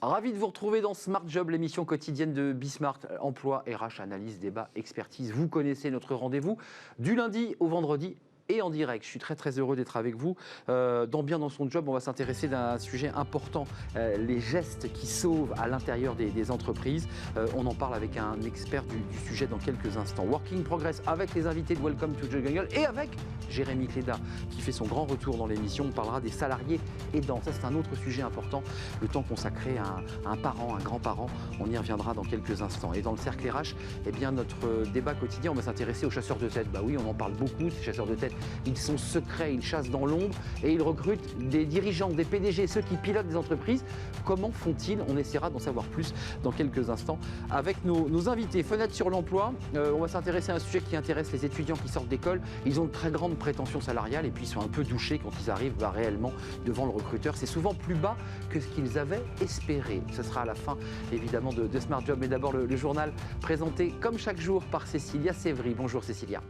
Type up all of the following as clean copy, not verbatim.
Ravi de vous retrouver dans Smart Job, l'émission quotidienne de Bismart. Emploi, RH, analyse, débat, expertise. Vous connaissez notre rendez-vous du lundi au vendredi et en direct. Je suis très heureux d'être avec vous. Bien dans son job, on va s'intéresser à un sujet important, les gestes qui sauvent à l'intérieur des entreprises. On en parle avec un expert du sujet dans quelques instants. Working Progress avec les invités de Welcome to the Jungle et avec Jérémy Cléda qui fait son grand retour dans l'émission. On parlera des salariés aidants. Ça, c'est un autre sujet important. Le temps consacré à un parent, un grand-parent, on y reviendra dans quelques instants. Et dans le cercle RH, eh bien, notre débat quotidien, on va s'intéresser aux chasseurs de tête. Bah oui, on en parle beaucoup, ces chasseurs de tête. Ils sont secrets, ils chassent dans l'ombre et ils recrutent des dirigeants, des PDG, ceux qui pilotent des entreprises. Comment font-ils? On essaiera d'en savoir plus dans quelques instants avec nos invités. Fenêtre sur l'emploi, on va s'intéresser à un sujet qui intéresse les étudiants qui sortent d'école. Ils ont de très grandes prétentions salariales et puis ils sont un peu douchés quand ils arrivent réellement devant le recruteur. C'est souvent plus bas que ce qu'ils avaient espéré. Ce sera à la fin évidemment de Smart Job. Mais d'abord le journal présenté comme chaque jour par Cécilia Sévry. Bonjour Cécilia.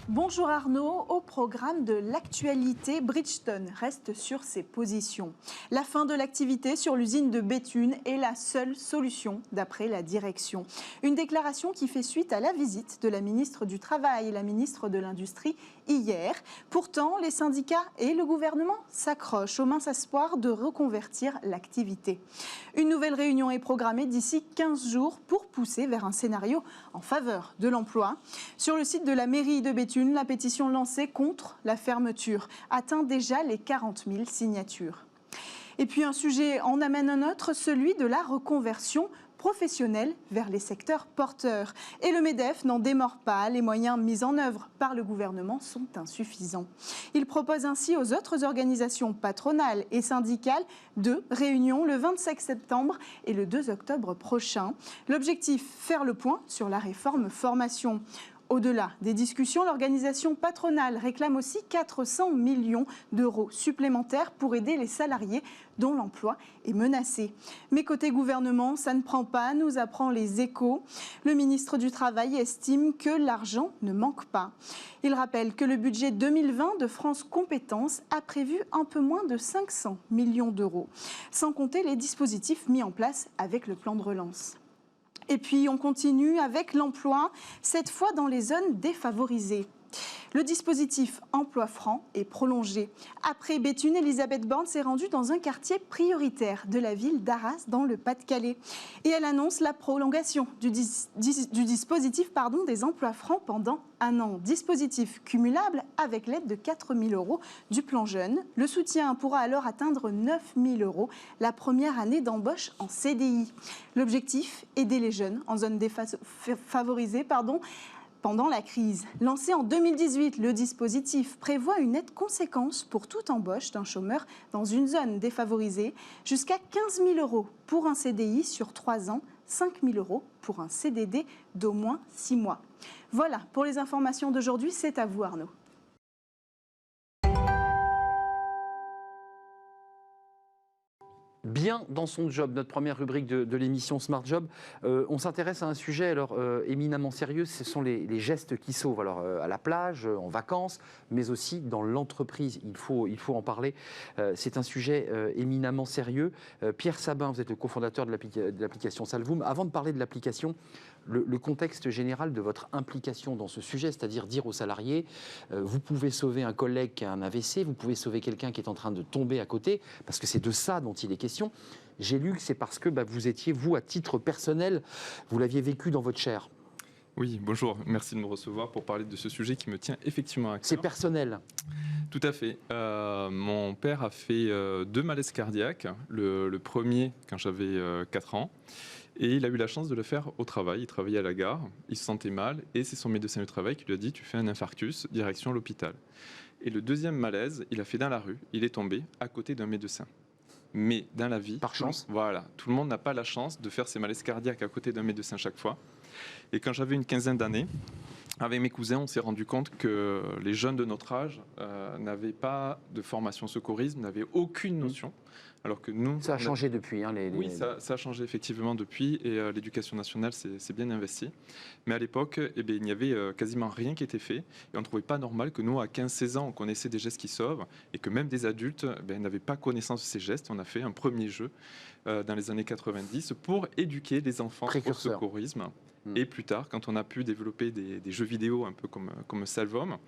Bonjour Arnaud, au programme de l'actualité, Bridgestone reste sur ses positions. La fin de l'activité sur l'usine de Béthune est la seule solution d'après la direction. Une déclaration qui fait suite à la visite de la ministre du Travail et la ministre de l'Industrie hier. Pourtant, les syndicats et le gouvernement s'accrochent au mince espoir de reconvertir l'activité. Une nouvelle réunion est programmée d'ici 15 jours pour pousser vers un scénario en faveur de l'emploi. Sur le site de la mairie de Béthune, la pétition lancée contre la fermeture atteint déjà les 40 000 signatures. Et puis un sujet en amène un autre, celui de la reconversion professionnelle vers les secteurs porteurs. Et le MEDEF n'en démord pas, les moyens mis en œuvre par le gouvernement sont insuffisants. Il propose ainsi aux autres organisations patronales et syndicales 2 réunions le 25 septembre et le 2 octobre prochain. L'objectif, faire le point sur la réforme formation. Au-delà des discussions, l'organisation patronale réclame aussi 400 millions d'euros supplémentaires pour aider les salariés dont l'emploi est menacé. Mais côté gouvernement, ça ne prend pas, nous apprend Les Échos. Le ministre du Travail estime que l'argent ne manque pas. Il rappelle que le budget 2020 de France Compétences a prévu un peu moins de 500 millions d'euros, sans compter les dispositifs mis en place avec le plan de relance. Et puis on continue avec l'emploi, cette fois dans les zones défavorisées. Le dispositif Emploi Franc est prolongé. Après Béthune, Elisabeth Borne s'est rendue dans un quartier prioritaire de la ville d'Arras, dans le Pas-de-Calais. Et elle annonce la prolongation du dispositif des Emplois Francs pendant 1 an. Dispositif cumulable avec l'aide de 4 000 euros du plan jeune. Le soutien pourra alors atteindre 9 000 euros la première année d'embauche en CDI. L'objectif, aider les jeunes en zone défavorisée, pendant la crise. Lancé en 2018, le dispositif prévoit une aide conséquente pour toute embauche d'un chômeur dans une zone défavorisée, jusqu'à 15 000 euros pour un CDI sur 3 ans, 5 000 euros pour un CDD d'au moins 6 mois. Voilà pour les informations d'aujourd'hui, c'est à vous Arnaud. Bien dans son job, notre première rubrique de l'émission Smart Job, on s'intéresse à un sujet éminemment sérieux, ce sont les gestes qui sauvent. Alors à la plage, en vacances, mais aussi dans l'entreprise, il faut en parler. C'est un sujet éminemment sérieux. Pierre Sabin, vous êtes le cofondateur de l'application Salvoom. Avant de parler de l'application, le contexte général de votre implication dans ce sujet, c'est-à-dire dire aux salariés, vous pouvez sauver un collègue qui a un AVC, vous pouvez sauver quelqu'un qui est en train de tomber à côté, parce que c'est de ça dont il est question. J'ai lu que c'est parce que vous étiez, vous, à titre personnel, vous l'aviez vécu dans votre chair. Oui, bonjour, merci de me recevoir pour parler de ce sujet qui me tient effectivement à cœur. C'est personnel. Tout à fait. Mon père a fait 2 malaises cardiaques, le premier quand j'avais 4 ans, et il a eu la chance de le faire au travail. Il travaillait à la gare, il se sentait mal, et c'est son médecin du travail qui lui a dit « tu fais un infarctus, direction l'hôpital ». Et le deuxième malaise, il a fait dans la rue, il est tombé à côté d'un médecin. Mais dans la vie, par chance, voilà, tout le monde n'a pas la chance de faire ses malaises cardiaques à côté d'un médecin chaque fois. Et quand j'avais une quinzaine d'années, avec mes cousins, on s'est rendu compte que les jeunes de notre âge n'avaient pas de formation secourisme, n'avaient aucune notion. Alors que nous, Ça a changé depuis. Hein, oui, ça a changé effectivement depuis et l'éducation nationale s'est bien investie. Mais à l'époque, eh bien, il n'y avait quasiment rien qui était fait et on ne trouvait pas normal que nous, à 15-16 ans, on connaissait des gestes qui sauvent et que même des adultes n'avaient pas connaissance de ces gestes. On a fait un premier jeu dans les années 90 pour éduquer les enfants au secourisme. Et plus tard, quand on a pu développer des jeux vidéo un peu comme Salvom,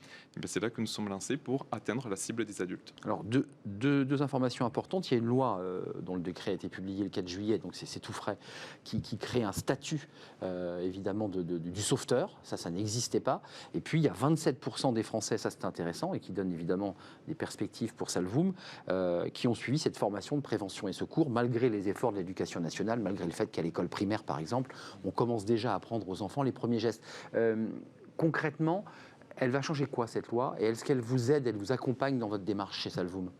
c'est là que nous sommes lancés pour atteindre la cible des adultes. Alors, deux informations importantes. Il y a une loi dont le décret a été publié le 4 juillet, donc c'est tout frais, qui crée un statut, évidemment, du sauveteur. Ça n'existait pas. Et puis, il y a 27% des Français, ça c'est intéressant, et qui donne évidemment des perspectives pour Salvoum, qui ont suivi cette formation de prévention et secours, malgré les efforts de l'éducation nationale, malgré le fait qu'à l'école primaire, par exemple, on commence déjà à apprendre aux enfants les premiers gestes. Concrètement, elle va changer quoi cette loi? Et est-ce qu'elle vous aide, elle vous accompagne dans votre démarche chez Salvoum?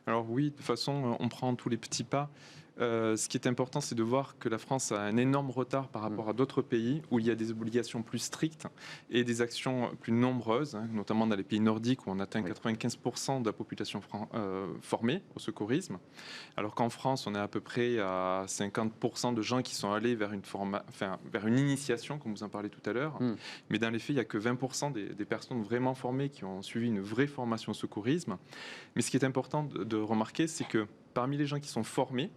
Alors oui, de toute façon, on prend tous les petits pas. Ce qui est important, c'est de voir que la France a un énorme retard par rapport à d'autres pays où il y a des obligations plus strictes et des actions plus nombreuses, hein, notamment dans les pays nordiques où on atteint 95% de la population formée au secourisme, alors qu'en France, on est à peu près à 50% de gens qui sont allés vers vers une initiation, comme vous en parlez tout à l'heure. Mais dans les faits, il n'y a que 20% des personnes vraiment formées qui ont suivi une vraie formation au secourisme. Mais ce qui est important de remarquer, c'est que parmi les gens qui sont formés,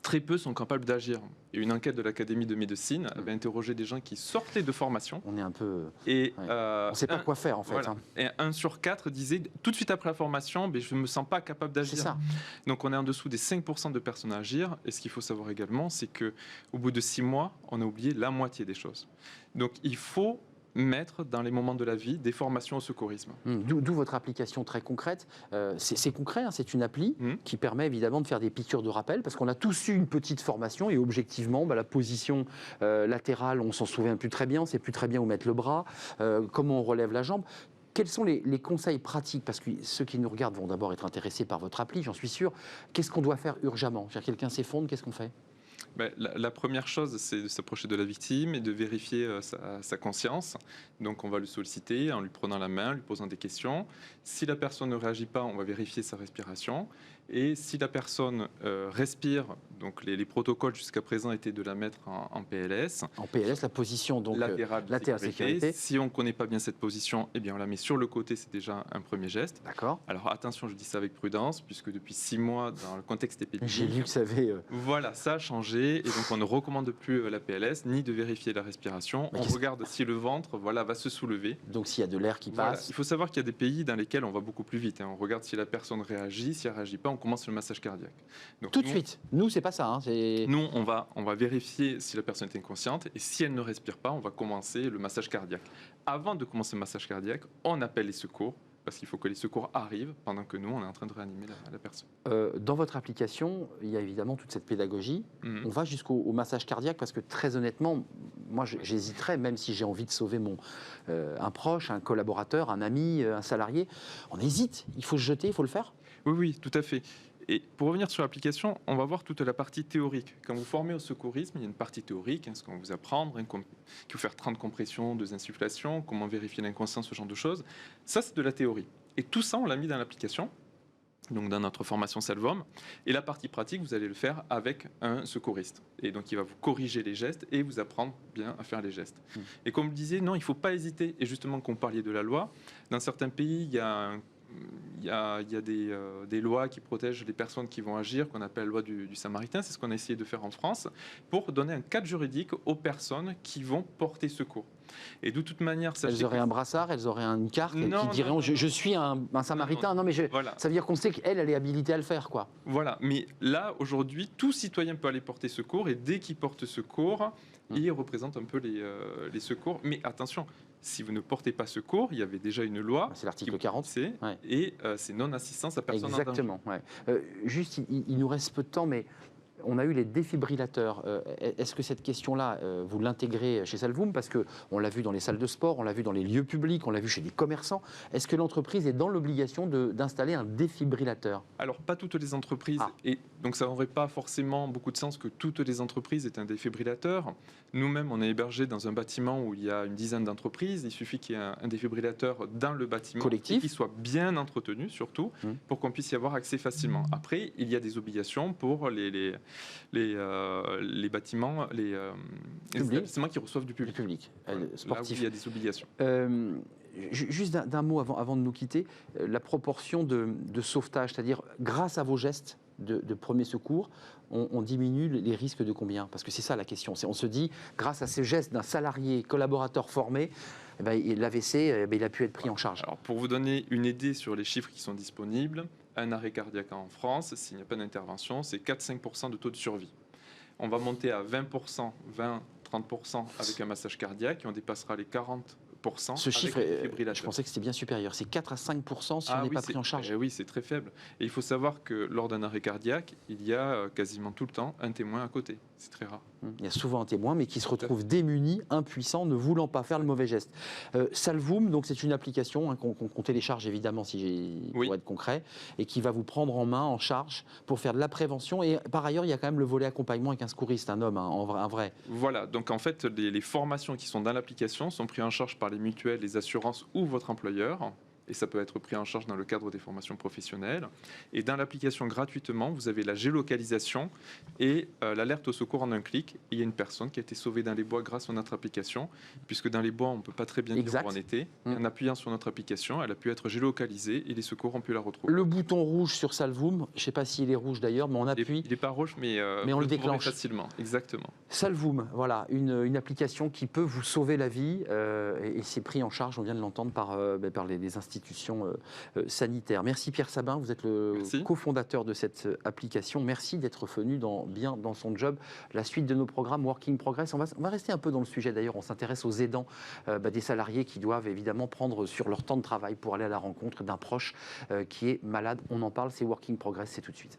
très peu sont capables d'agir. Et une enquête de l'Académie de médecine avait interrogé des gens qui sortaient de formation. On est un peu... Et on ne sait pas quoi faire, en fait. Voilà. Hein. Et 1 sur 4 disait, tout de suite après la formation, je ne me sens pas capable d'agir. C'est ça. Donc on est en dessous des 5% de personnes à agir. Et ce qu'il faut savoir également, c'est qu'au bout de 6 mois, on a oublié la moitié des choses. Donc il faut mettre dans les moments de la vie des formations au secourisme. D'où votre application très concrète. C'est concret, hein, c'est une appli qui permet évidemment de faire des piqûres de rappel, parce qu'on a tous eu une petite formation et objectivement, la position latérale, on s'en souvient plus très bien, on ne sait plus très bien où mettre le bras, comment on relève la jambe. Quels sont les conseils pratiques? Parce que ceux qui nous regardent vont d'abord être intéressés par votre appli, j'en suis sûr. Qu'est-ce qu'on doit faire urgemment? Quelqu'un s'effondre, qu'est-ce qu'on fait? La première chose, c'est de s'approcher de la victime et de vérifier sa conscience. Donc on va le solliciter en lui prenant la main, lui posant des questions. Si la personne ne réagit pas, on va vérifier sa respiration. Et si la personne respire, donc les protocoles jusqu'à présent étaient de la mettre en PLS. En PLS, la position donc latérale sécurité. Si on ne connaît pas bien cette position, eh bien on la met sur le côté, c'est déjà un premier geste. D'accord. Alors attention, je dis ça avec prudence, puisque depuis 6 mois, dans le contexte épidémique, j'ai lu que ça avait... Voilà, ça a changé, et donc on ne recommande plus la PLS, ni de vérifier la respiration. On regarde si le ventre va se soulever. Donc s'il y a de l'air qui passe. Il faut savoir qu'il y a des pays dans lesquels on va beaucoup plus vite. On regarde si la personne réagit, si elle ne réagit pas, on commence le massage cardiaque. Donc, tout de suite. Nous, c'est pas ça. Hein, nous, on va vérifier si la personne est inconsciente, et si elle ne respire pas, on va commencer le massage cardiaque. Avant de commencer le massage cardiaque, on appelle les secours, parce qu'il faut que les secours arrivent pendant que nous, on est en train de réanimer la personne. Dans votre application, il y a évidemment toute cette pédagogie. On va jusqu'au massage cardiaque, parce que très honnêtement, moi, j'hésiterais, même si j'ai envie de sauver un proche, un collaborateur, un ami, un salarié. On hésite. Il faut se jeter, il faut le faire. Oui, tout à fait. Et pour revenir sur l'application, on va voir toute la partie théorique. Quand vous formez au secourisme, il y a une partie théorique, ce qu'on va vous apprendre, qu'il faut faire 30 compressions, 2 insufflations, comment vérifier l'inconscience, ce genre de choses. Ça, c'est de la théorie. Et tout ça, on l'a mis dans l'application, donc dans notre formation Salvom. Et la partie pratique, vous allez le faire avec un secouriste. Et donc, il va vous corriger les gestes et vous apprendre bien à faire les gestes. Et comme je disais, non, il ne faut pas hésiter. Et justement, quand on parlait de la loi, dans certains pays, il y a des lois qui protègent les personnes qui vont agir, qu'on appelle la loi du Samaritain. C'est ce qu'on a essayé de faire en France, pour donner un cadre juridique aux personnes qui vont porter secours. Et de toute manière... Elles auraient un brassard, elles auraient une carte qui dirait je suis un Samaritain. Non, mais voilà. Ça veut dire qu'on sait qu'elle est habilitée à le faire, quoi. Voilà, mais là, aujourd'hui, tout citoyen peut aller porter secours, et dès qu'il porte secours, il représente un peu les secours. Mais attention, si vous ne portez pas secours, il y avait déjà une loi. C'est l'article 40. Et c'est non-assistance à personne en danger. Exactement. Ouais. Juste, il nous reste peu de temps, mais On a eu les défibrillateurs. Est-ce que cette question-là, vous l'intégrez chez Salvoum? Parce qu'on l'a vu dans les salles de sport, on l'a vu dans les lieux publics, on l'a vu chez des commerçants. Est-ce que l'entreprise est dans l'obligation d'installer un défibrillateur? Alors, pas toutes les entreprises. Et donc, ça n'aurait pas forcément beaucoup de sens que toutes les entreprises aient un défibrillateur. Nous-mêmes, on est hébergés dans un bâtiment où il y a une dizaine d'entreprises. Il suffit qu'il y ait un défibrillateur dans le bâtiment. Collectif. Et qu'il soit bien entretenu, surtout, pour qu'on puisse y avoir accès facilement. Après, il y a des obligations pour les bâtiments, les établissements qui reçoivent du public. Sportif. Là où il y a des obligations. Juste d'un mot avant de nous quitter, la proportion de sauvetage, c'est-à-dire grâce à vos gestes de premier secours, on diminue les risques de combien? Parce que c'est ça la question. On se dit, grâce à ces gestes d'un salarié collaborateur formé, l'AVC, il a pu être pris en charge. Alors, pour vous donner une idée sur les chiffres qui sont disponibles, un arrêt cardiaque en France, s'il n'y a pas d'intervention, c'est 4-5% de taux de survie. On va monter à 20%, 20-30% avec un massage cardiaque et on dépassera les 40%. Ce chiffre, je pensais que c'était bien supérieur. C'est 4 à 5% si on n'est pas pris en charge. Oui, c'est très faible. Et il faut savoir que lors d'un arrêt cardiaque, il y a quasiment tout le temps un témoin à côté. C'est très rare. Il y a souvent un témoin, mais qui se retrouve démuni, impuissant, ne voulant pas faire le mauvais geste. Salvoum, donc c'est une application qu'on télécharge évidemment pour être concret, et qui va vous prendre en main, en charge, pour faire de la prévention. Et par ailleurs, il y a quand même le volet accompagnement avec un secouriste, un homme, un vrai. Voilà, donc en fait, les formations qui sont dans l'application sont prises en charge par les mutuelles, les assurances ou votre employeur. Et ça peut être pris en charge dans le cadre des formations professionnelles. Et dans l'application, gratuitement, vous avez la géolocalisation et l'alerte au secours en un clic. Et il y a une personne qui a été sauvée dans les bois grâce à notre application, puisque dans les bois, on ne peut pas très bien dire où on était. En appuyant sur notre application, elle a pu être géolocalisée et les secours ont pu la retrouver. Le bouton rouge sur Salvoum, je ne sais pas s'il est rouge d'ailleurs, mais on appuie. Il n'est pas rouge, mais on le déclenche facilement. Exactement. Salvoum, voilà, une application qui peut vous sauver la vie et c'est pris en charge, on vient de l'entendre, par les institutions sanitaires. Merci Pierre Sabin, vous êtes le cofondateur de cette application. Merci d'être venu bien dans son job. La suite de nos programmes Working Progress, on va rester un peu dans le sujet d'ailleurs, on s'intéresse aux aidants, des salariés qui doivent évidemment prendre sur leur temps de travail pour aller à la rencontre d'un proche qui est malade. On en parle, c'est Working Progress, c'est tout de suite.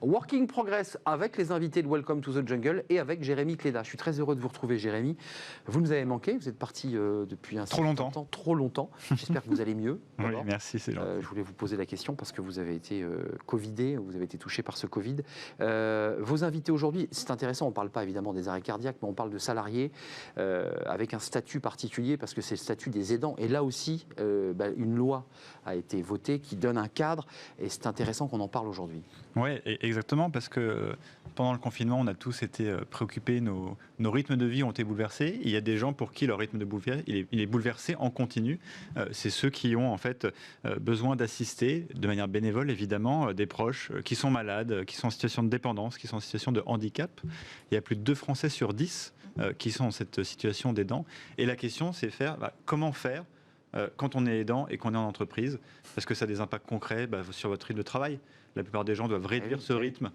Working Progress avec les invités de Welcome to the Jungle et avec Jérémy Cléda. Je suis très heureux de vous retrouver, Jérémy. Vous nous avez manqué, vous êtes parti depuis un certain temps. Trop longtemps. J'espère que vous allez mieux. Oui, merci, c'est gentil. Je voulais vous poser la question parce que vous avez été Covidé, vous avez été touché par ce Covid. Vos invités aujourd'hui, c'est intéressant, on ne parle pas évidemment des arrêts cardiaques, mais on parle de salariés avec un statut particulier parce que c'est le statut des aidants. Et là aussi, une loi a été votée qui donne un cadre et c'est intéressant qu'on en parle aujourd'hui. Oui, exactement, parce que pendant le confinement, on a tous été préoccupés, nos rythmes de vie ont été bouleversés. Il y a des gens pour qui leur rythme de vie il est bouleversé en continu. C'est ceux qui ont en fait besoin d'assister, de manière bénévole évidemment, des proches qui sont malades, qui sont en situation de dépendance, qui sont en situation de handicap. Il y a plus de 2 Français sur 10 qui sont dans cette situation d'aidant. Et la question, c'est comment faire quand on est aidant et qu'on est en entreprise, parce que ça a des impacts concrets sur votre rythme de travail. La plupart des gens doivent réduire ce rythme,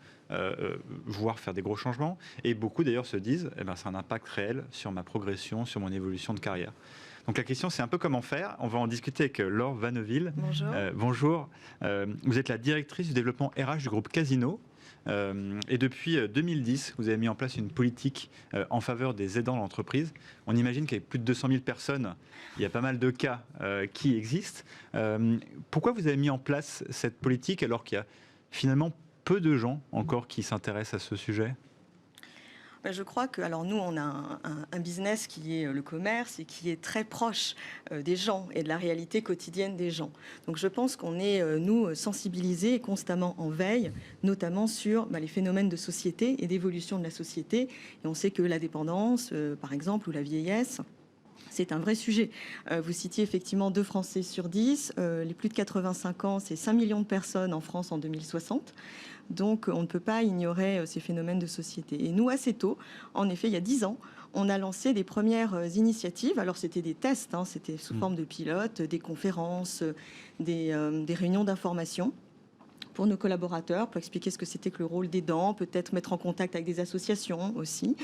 voire faire des gros changements. Et beaucoup d'ailleurs se disent, c'est un impact réel sur ma progression, sur mon évolution de carrière. Donc la question, c'est un peu comment faire. On va en discuter avec Laure Vanneville. Bonjour. Bonjour. Vous êtes la directrice du développement RH du groupe Casino. Et depuis 2010, vous avez mis en place une politique en faveur des aidants dans l'entreprise. On imagine qu'avec plus de 200 000 personnes, il y a pas mal de cas qui existent. Pourquoi vous avez mis en place cette politique alors qu'il y a finalement peu de gens encore qui s'intéressent à ce sujet ? Je crois que, alors nous, on a un business qui est le commerce et qui est très proche des gens et de la réalité quotidienne des gens. Donc je pense qu'on est, nous, sensibilisés et constamment en veille, notamment sur les phénomènes de société et d'évolution de la société. Et on sait que la dépendance, par exemple, ou la vieillesse, c'est un vrai sujet. Vous citiez effectivement 2 Français sur 10. Les plus de 85 ans, c'est 5 millions de personnes en France en 2060. Donc, on ne peut pas ignorer ces phénomènes de société. Et nous, assez tôt, en effet, il y a 10 ans, on a lancé des premières initiatives. Alors, c'était des tests, c'était sous forme de pilotes, des conférences, des réunions d'information, pour nos collaborateurs, pour expliquer ce que c'était que le rôle d'aidant, peut-être mettre en contact avec des associations aussi.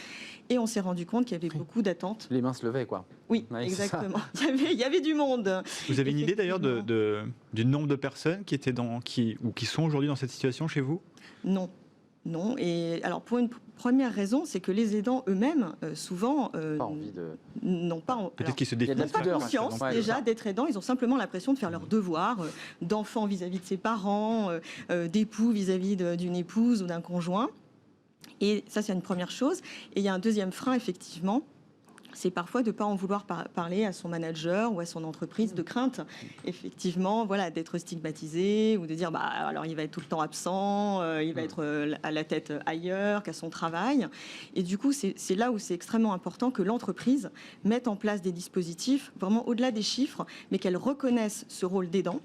Et on s'est rendu compte qu'il y avait beaucoup d'attentes. Les mains se levaient, quoi. Oui, Ouais, c'est exactement. Il y avait du monde. Vous avez une idée d'ailleurs Effectivement. du nombre de personnes qui étaient qui sont aujourd'hui dans cette situation chez vous? Non. Non. Et alors, pour une première raison, c'est que les aidants eux-mêmes, souvent, Pas envie de... n'ont pas. Peut-être qu'ils se y a de la définissent pas pudeur, conscience Ouais, déjà c'est ça. d'être aidant, ils ont simplement l'impression de faire leur devoir d'enfant vis-à-vis de ses parents, d'époux vis-à-vis d'une épouse ou d'un conjoint. Et ça, c'est une première chose. Et il y a un deuxième frein, effectivement, c'est parfois de ne pas en vouloir parler à son manager ou à son entreprise, de crainte, effectivement, voilà, d'être stigmatisé ou de dire, bah, alors il va être tout le temps absent, il va être à la tête ailleurs qu'à son travail. Et du coup, c'est là où c'est extrêmement important que l'entreprise mette en place des dispositifs, vraiment au-delà des chiffres, mais qu'elle reconnaisse ce rôle d'aidant.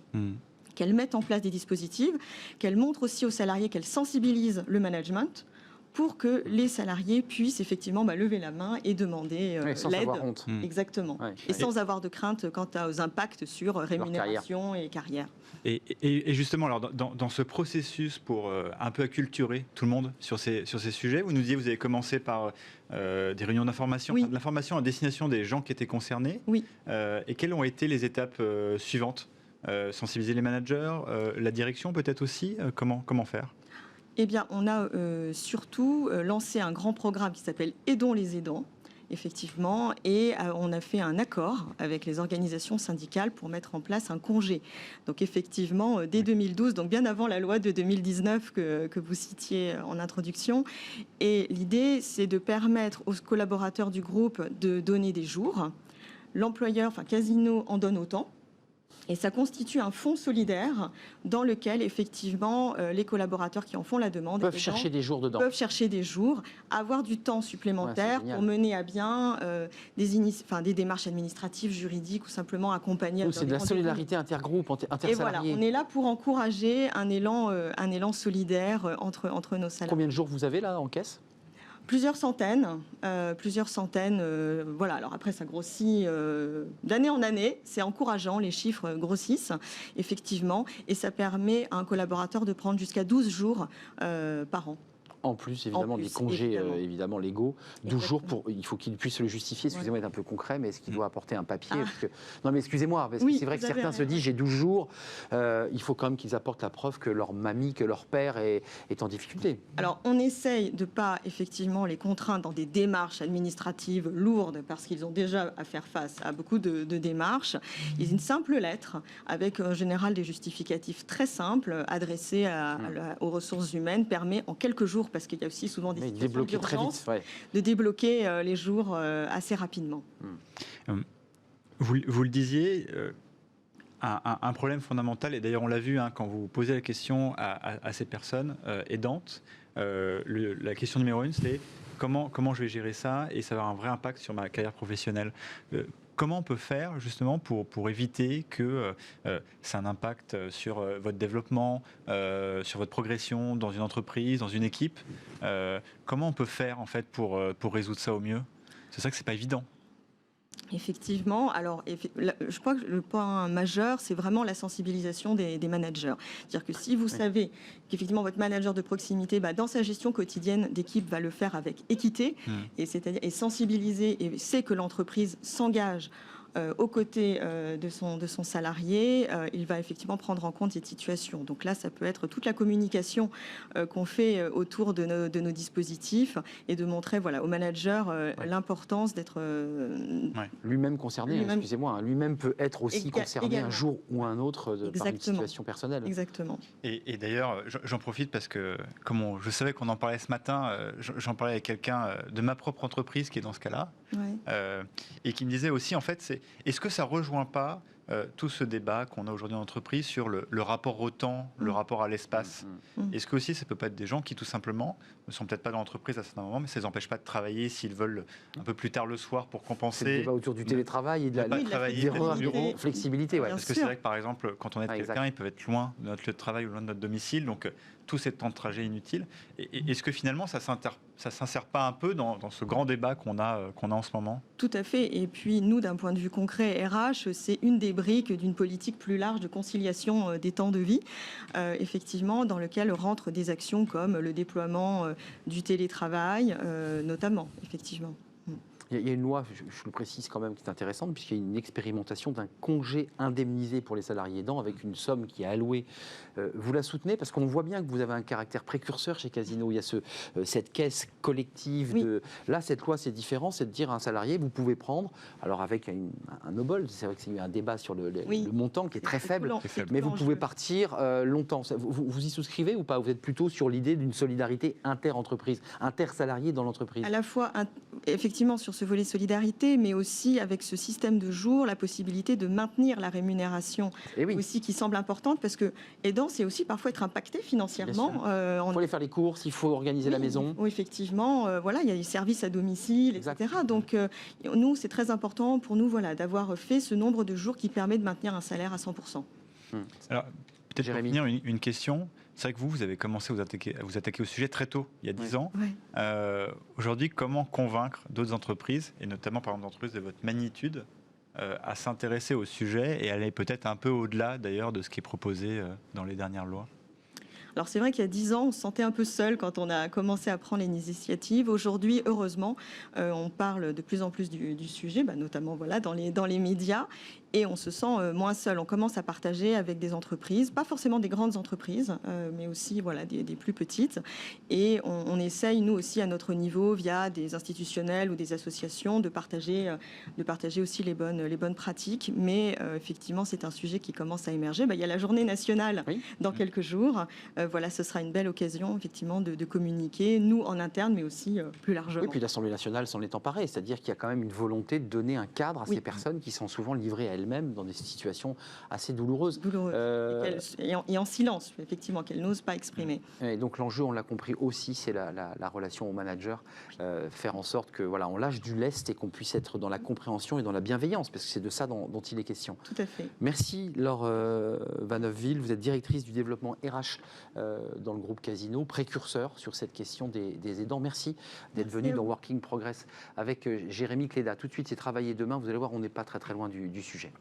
Qu'elle mette en place des dispositifs, qu'elle montre aussi aux salariés, qu'elle sensibilise le management pour que les salariés puissent effectivement lever la main et demander Ouais, sans l'aide. avoir honte. Exactement. Ouais. Et sans avoir de crainte quant aux impacts sur rémunération et carrière. Et justement, alors, dans ce processus pour un peu acculturer tout le monde sur ces sujets, vous nous disiez, vous avez commencé par des réunions d'information, Oui. enfin, de l'information à destination des gens qui étaient concernés. Oui. Et quelles ont été les étapes suivantes? Sensibiliser les managers, la direction peut-être aussi, comment faire? Eh bien, on a surtout lancé un grand programme qui s'appelle Aidons les aidants, effectivement, et on a fait un accord avec les organisations syndicales pour mettre en place un congé. Donc, effectivement, dès 2012, donc bien avant la loi de 2019 que vous citiez en introduction. Et l'idée, c'est de permettre aux collaborateurs du groupe de donner des jours. L'employeur, enfin Casino, en donne autant. Et ça constitue un fonds solidaire dans lequel, effectivement, les collaborateurs qui en font la demande Peuvent chercher des jours dedans. peuvent chercher des jours, avoir du temps supplémentaire Ouais, c'est pour mener à bien des démarches administratives, juridiques ou simplement accompagner. Oui, c'est de la solidarité intergroupe, Et voilà, intersalariés. on est là pour encourager un élan solidaire entre nos salariés. Combien de jours vous avez là en caisse? Plusieurs centaines. Voilà. Alors après, ça grossit d'année en année. C'est encourageant, les chiffres grossissent, effectivement. Et ça permet à un collaborateur de prendre jusqu'à 12 jours par an. En plus, évidemment, En plus, des congés évidemment. évidemment légaux. 12 jours, Exactement. il faut qu'il puisse le justifier. Excusez-moi d'être un peu concret, mais est-ce qu'il doit apporter un papier? Ah. Parce que... Non, mais excusez-moi, parce Oui, que c'est vrai que vous avez certains se raison. disent j'ai 12 jours. Il faut quand même qu'ils apportent la preuve que leur mamie, que leur père est en difficulté. Alors, on essaye de ne pas effectivement les contraindre dans des démarches administratives lourdes parce qu'ils ont déjà à faire face à beaucoup de démarches. Il y a une simple lettre avec en général des justificatifs très simples adressés aux ressources humaines permet en quelques jours, parce qu'il y a aussi souvent des Mais situations débloquer très d'urgence, vite. Ouais. de débloquer les jours assez rapidement. Vous le disiez, un problème fondamental, et d'ailleurs on l'a vu quand vous posez la question à ces personnes aidantes, la question numéro 1, c'est comment je vais gérer ça et ça va avoir un vrai impact sur ma carrière professionnelle. Comment on peut faire justement pour éviter que ça ait un impact sur votre développement, sur votre progression dans une entreprise, dans une équipe? Comment on peut faire en fait pour résoudre ça au mieux? C'est ça que c'est pas évident. Effectivement, alors je crois que le point majeur, c'est vraiment la sensibilisation des managers. C'est-à-dire que si vous savez qu'effectivement votre manager de proximité, dans sa gestion quotidienne d'équipe, va le faire avec équité, et c'est-à-dire est sensibilisé et sait que l'entreprise s'engage aux côtés de son salarié, il va effectivement prendre en compte cette situation. Donc là, ça peut être toute la communication qu'on fait autour de nos dispositifs et de montrer au manager l'importance d'être... Lui-même concerné, Lui-même. excusez-moi, lui-même peut être aussi concerné également. un jour ou un autre par une Exactement. situation personnelle. Exactement. Et d'ailleurs, j'en profite parce que je savais qu'on en parlait ce matin, j'en parlais avec quelqu'un de ma propre entreprise qui est dans ce cas-là, et qui me disait aussi, en fait, est-ce que ça ne rejoint pas tout ce débat qu'on a aujourd'hui en entreprise sur le rapport au temps, le rapport à l'espace? Est-ce que aussi ça peut pas être des gens qui tout simplement ne sont peut-être pas dans l'entreprise à certains moments, mais ça les empêche pas de travailler s'ils veulent un peu plus tard le soir pour C'est compenser? le débat autour du télétravail et de la flexibilité. flexibilité. Ouais. Bien Parce que sûr. c'est vrai que par exemple, quand on aide Exact. quelqu'un, ils peuvent être loin de notre lieu de travail ou loin de notre domicile, donc tout ces temps de trajet inutile. Est-ce que finalement ça s'insère pas un peu dans ce grand débat qu'on a en ce moment? Tout à fait. Et puis nous, d'un point de vue concret RH, c'est une des briques d'une politique plus large de conciliation des temps de vie, effectivement, dans lequel rentrent des actions comme le déploiement du télétravail, notamment, effectivement. Il y a une loi, je le précise quand même, qui est intéressante, puisqu'il y a une expérimentation d'un congé indemnisé pour les salariés aidants avec une somme qui est allouée. Vous la soutenez parce qu'on voit bien que vous avez un caractère précurseur chez Casino. Il y a cette caisse collective. Oui. Là, cette loi, c'est différent, c'est de dire à un salarié, vous pouvez prendre, alors avec un obol, c'est vrai qu'il y a eu un débat sur le montant qui est très faible, mais vous pouvez partir longtemps. Vous y souscrivez ou pas? Vous êtes plutôt sur l'idée d'une solidarité inter-entreprise, inter-salarié dans l'entreprise? À la fois, effectivement, sur ce volet solidarité, mais aussi avec ce système de jours, la possibilité de maintenir la rémunération aussi qui semble importante, parce que aidant, c'est aussi parfois être impacté financièrement. Il faut aller faire les courses, il faut organiser la maison. Oui, effectivement, voilà, il y a les services à domicile, etc. Donc, nous, c'est très important pour nous, voilà, d'avoir fait ce nombre de jours qui permet de maintenir un salaire à 100%. Alors, peut-être pour finir, une question. C'est vrai que vous avez commencé à vous attaquer au sujet très tôt, il y a 10 ans. Aujourd'hui, comment convaincre d'autres entreprises, et notamment par exemple d'entreprises de votre magnitude, à s'intéresser au sujet et aller peut-être un peu au-delà d'ailleurs de ce qui est proposé dans les dernières lois? Alors c'est vrai qu'il y a 10 ans, on se sentait un peu seul quand on a commencé à prendre l'initiative. Aujourd'hui, heureusement, on parle de plus en plus du sujet, notamment voilà, dans les médias. Et on se sent moins seul. On commence à partager avec des entreprises, pas forcément des grandes entreprises, mais aussi voilà, des plus petites. Et on essaye, nous aussi, à notre niveau, via des institutionnels ou des associations, de partager aussi les bonnes pratiques. Mais effectivement, c'est un sujet qui commence à émerger. Il y a la journée nationale dans quelques jours. Voilà, ce sera une belle occasion, effectivement, de communiquer, nous, en interne, mais aussi plus largement. Oui, puis l'Assemblée nationale s'en est emparée. C'est-à-dire qu'il y a quand même une volonté de donner un cadre à ces personnes qui sont souvent livrées à elles-mêmes dans des situations assez douloureuses. Et en silence, effectivement, qu'elles n'osent pas exprimer. Et donc l'enjeu, on l'a compris aussi, c'est la relation au manager. Faire en sorte que voilà, on lâche du lest et qu'on puisse être dans la compréhension et dans la bienveillance, parce que c'est de ça dont il est question. Tout à fait. Merci Laure Van Neufville, vous êtes directrice du développement RH dans le groupe Casino, précurseur sur cette question des aidants. Merci d'être venu dans Working Progress avec Jérémy Cléda. Tout de suite, c'est Travailler demain. Vous allez voir, on n'est pas très loin du sujet.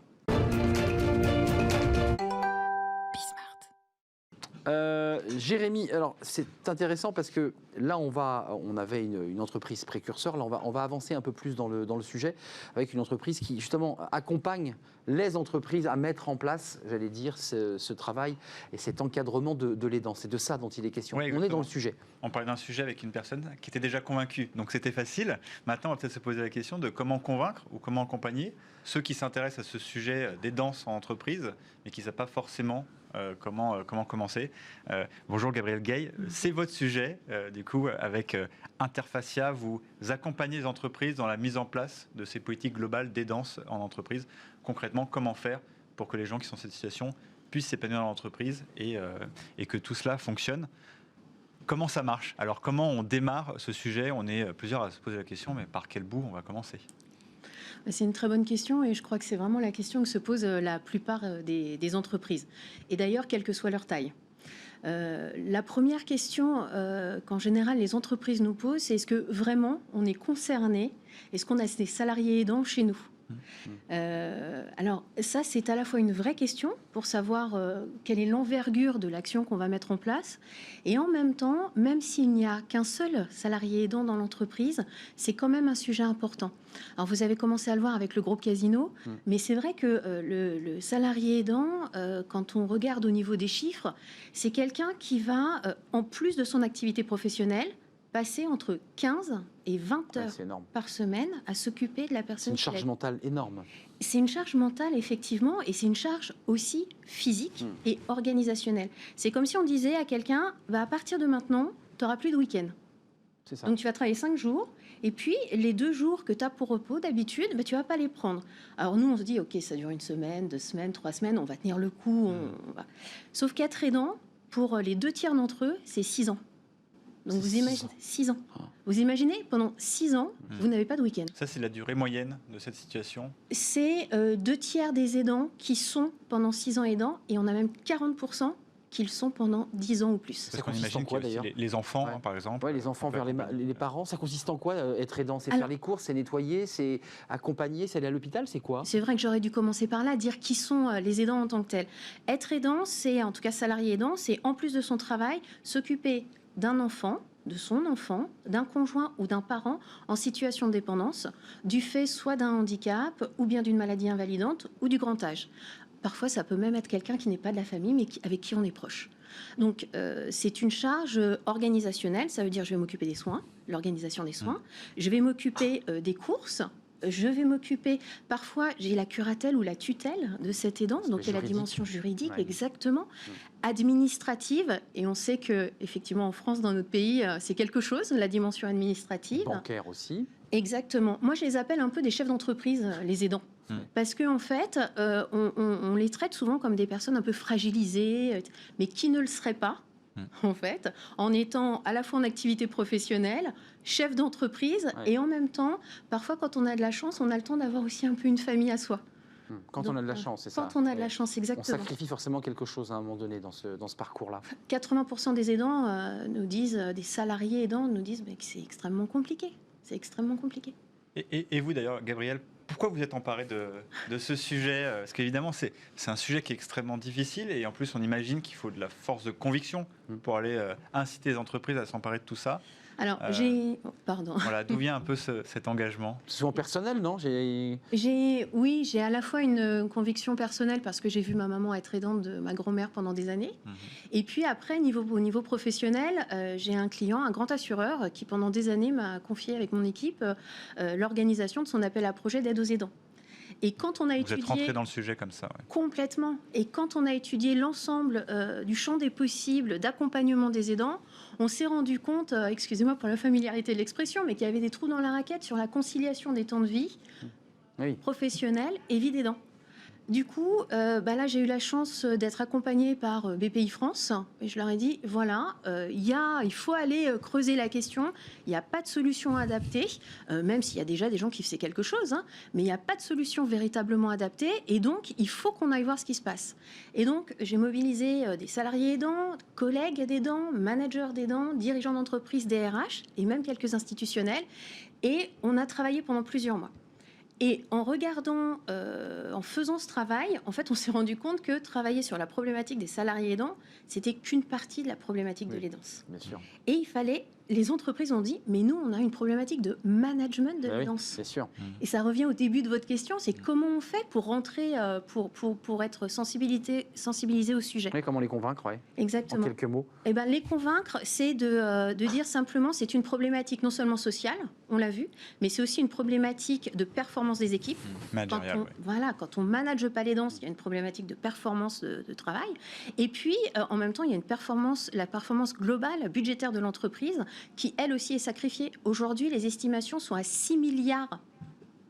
Jérémy, alors c'est intéressant parce que là on avait une entreprise précurseur, là on va avancer un peu plus dans le sujet avec une entreprise qui justement accompagne les entreprises à mettre en place, j'allais dire, ce travail et cet encadrement de l'aidant. C'est de ça dont il est question. On est dans le sujet. On parlait d'un sujet avec une personne qui était déjà convaincue, donc c'était facile. Maintenant, on va peut-être se poser la question de comment convaincre ou comment accompagner ceux qui s'intéressent à ce sujet d'aidance en entreprise, mais qui ne savent pas forcément comment commencer. Bonjour Gabriel Gay, c'est votre sujet, du coup, avec Interfacia, vous accompagnez les entreprises dans la mise en place de ces politiques globales d'aidance en entreprise. Concrètement, comment faire pour que les gens qui sont dans cette situation puissent s'épanouir dans l'entreprise et que tout cela fonctionne? Comment ça marche? Alors, comment on démarre ce sujet? On est plusieurs à se poser la question, mais par quel bout on va commencer? C'est une très bonne question et je crois que c'est vraiment la question que se posent la plupart des entreprises. Et d'ailleurs, quelle que soit leur taille. La première question qu'en général les entreprises nous posent, c'est est-ce que vraiment on est concerné? Est-ce qu'on a des salariés aidants chez nous? Alors ça, c'est à la fois une vraie question pour savoir quelle est l'envergure de l'action qu'on va mettre en place, et en même temps, même s'il n'y a qu'un seul salarié aidant dans l'entreprise, c'est quand même un sujet important. Alors vous avez commencé à le voir avec le groupe Casino, mais c'est vrai que le salarié aidant, quand on regarde au niveau des chiffres, c'est quelqu'un qui va, en plus de son activité professionnelle, passer entre 15 et 20 heures par semaine à s'occuper de la personne. C'est une charge mentale énorme. C'est une charge mentale, effectivement, et c'est une charge aussi physique et organisationnelle. C'est comme si on disait à quelqu'un, à partir de maintenant, tu n'auras plus de week-end. C'est ça. Donc tu vas travailler 5 jours, et puis les 2 jours que tu as pour repos, d'habitude, tu ne vas pas les prendre. Alors nous, on se dit, ok, ça dure 1 semaine, 2 semaines, 3 semaines, on va tenir le coup. Sauf qu'être aidant, pour les 2 tiers d'entre eux, c'est 6 ans. Donc vous imaginez 6 ans. Vous imaginez, pendant 6 ans, vous n'avez pas de week-end. Ça, c'est la durée moyenne de cette situation. C'est 2 tiers des aidants qui sont pendant 6 ans aidants, et on a même 40% qu'ils sont pendant 10 ans ou plus. Parce qu'on consiste en imagine quoi, qu'il y a aussi d'ailleurs les enfants, Ouais. par exemple. Ouais, les enfants vers les parents, ça consiste en quoi être aidant? C'est faire Alors- les courses, c'est nettoyer, c'est accompagner, c'est aller à l'hôpital, c'est quoi? C'est vrai que j'aurais dû commencer par là, dire qui sont les aidants en tant que tels. Être aidant, c'est, en tout cas salarié aidant, c'est en plus de son travail, s'occuper d'un enfant, de son enfant, d'un conjoint ou d'un parent en situation de dépendance, du fait soit d'un handicap ou bien d'une maladie invalidante ou du grand âge. Parfois, ça peut même être quelqu'un qui n'est pas de la famille, mais avec qui on est proche. Donc, c'est une charge organisationnelle. Ça veut dire, je vais m'occuper des soins, l'organisation des soins. Je vais m'occuper des courses. Je vais m'occuper, parfois, j'ai la curatelle ou la tutelle de cet aidant, donc il y a la juridique. dimension juridique, Ouais. exactement, administrative, et on sait que, effectivement, en France, dans notre pays, c'est quelque chose, la dimension administrative. Bancaire aussi. Exactement. Moi, je les appelle un peu des chefs d'entreprise, les aidants. Parce qu'en fait, on les traite souvent comme des personnes un peu fragilisées, mais qui ne le seraient pas, en fait, en étant à la fois en activité professionnelle, chef d'entreprise, Ouais. et en même temps, parfois, quand on a de la chance, on a le temps d'avoir aussi un peu une famille à soi. Quand on a de la chance, c'est ça. Quand on a de Ouais. la chance, On exactement. sacrifie forcément quelque chose à un moment donné dans ce parcours-là. 80% des aidants nous disent, des salariés aidants nous disent que c'est extrêmement compliqué. C'est extrêmement compliqué. Et vous d'ailleurs, Gabriel, pourquoi vous êtes emparé de ce sujet? Parce qu'évidemment, c'est un sujet qui est extrêmement difficile et en plus, on imagine qu'il faut de la force de conviction pour aller inciter les entreprises à s'emparer de tout ça. Alors, Pardon. Voilà, d'où vient un peu cet engagement? C'est souvent personnel, non? Oui, j'ai à la fois une conviction personnelle parce que j'ai vu ma maman être aidante de ma grand-mère pendant des années. Et puis après, au niveau professionnel, j'ai un client, un grand assureur, qui pendant des années m'a confié avec mon équipe l'organisation de son appel à projet d'aide aux aidants. Et quand on a Vous étudié êtes rentré dans le sujet comme ça. Ouais. complètement, et quand on a étudié l'ensemble du champ des possibles d'accompagnement des aidants, on s'est rendu compte, excusez-moi pour la familiarité de l'expression, mais qu'il y avait des trous dans la raquette sur la conciliation des temps de vie Oui. professionnelle et vie d'aidant. Du coup, là, j'ai eu la chance d'être accompagnée par BPI France et je leur ai dit, voilà, il faut aller creuser la question, il n'y a pas de solution adaptée, même s'il y a déjà des gens qui faisaient quelque chose, hein, mais il n'y a pas de solution véritablement adaptée et donc il faut qu'on aille voir ce qui se passe. Et donc, j'ai mobilisé des salariés aidants, collègues d'aidants, managers d'aidants, dirigeants d'entreprise, DRH et même quelques institutionnels et on a travaillé pendant plusieurs mois. Et en regardant, en faisant ce travail, en fait, on s'est rendu compte que travailler sur la problématique des salariés aidants, c'était qu'une partie de la problématique de l'aidance. Bien sûr. Et il fallait, les entreprises ont dit, mais nous, on a une problématique de management de Bah oui, l'aidance. c'est sûr. Et ça revient au début de votre question, c'est comment on fait pour rentrer, pour être sensibilisé au sujet. Oui, comment les convaincre, ouais. En Exactement. quelques mots. Eh ben, les convaincre, c'est de dire simplement, c'est une problématique non seulement sociale, on l'a vu, mais c'est aussi une problématique de performance des équipes. Managérial, ouais. Voilà, quand on manage pas les danses, il y a une problématique de performance de travail. Et puis, en même temps, il y a la performance globale budgétaire de l'entreprise qui, elle aussi, est sacrifiée. Aujourd'hui, les estimations sont à 6 milliards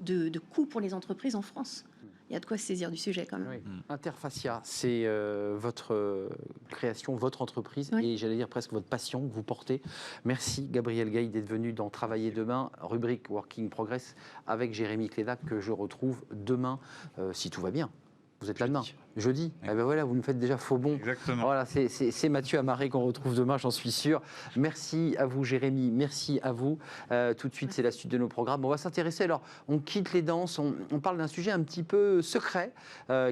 de coûts pour les entreprises en France. Il y a de quoi se saisir du sujet quand même. Oui. Interfacia, c'est votre création, votre entreprise Oui. et j'allais dire presque votre passion que vous portez. Merci Gabriel Gaye d'être venu dans Travailler demain, rubrique Working Progress avec Jérémy Clédac que je retrouve demain, si tout va bien. Vous êtes là demain, jeudi. Oui. Eh ben voilà, vous nous faites déjà faux bon. Exactement. Voilà, c'est Mathieu Amaré qu'on retrouve demain, j'en suis sûr. Merci à vous, Jérémy. Merci à vous. Tout de suite, c'est la suite de nos programmes. On va s'intéresser. Alors, on quitte les danses. On parle d'un sujet un petit peu secret,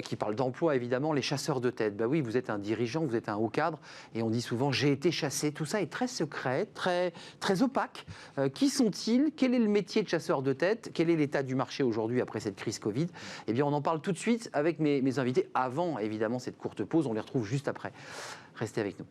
qui parle d'emploi, évidemment, les chasseurs de tête. Ben oui, vous êtes un dirigeant, vous êtes un haut cadre, et on dit souvent j'ai été chassé. Tout ça est très secret, très, très opaque. Qui sont-ils? Quel est le métier de chasseur de tête? Quel est l'état du marché aujourd'hui après cette crise Covid? Eh bien, on en parle tout de suite avec mes invités. Avant, évidemment, cette courte pause, on les retrouve juste après. Restez avec nous.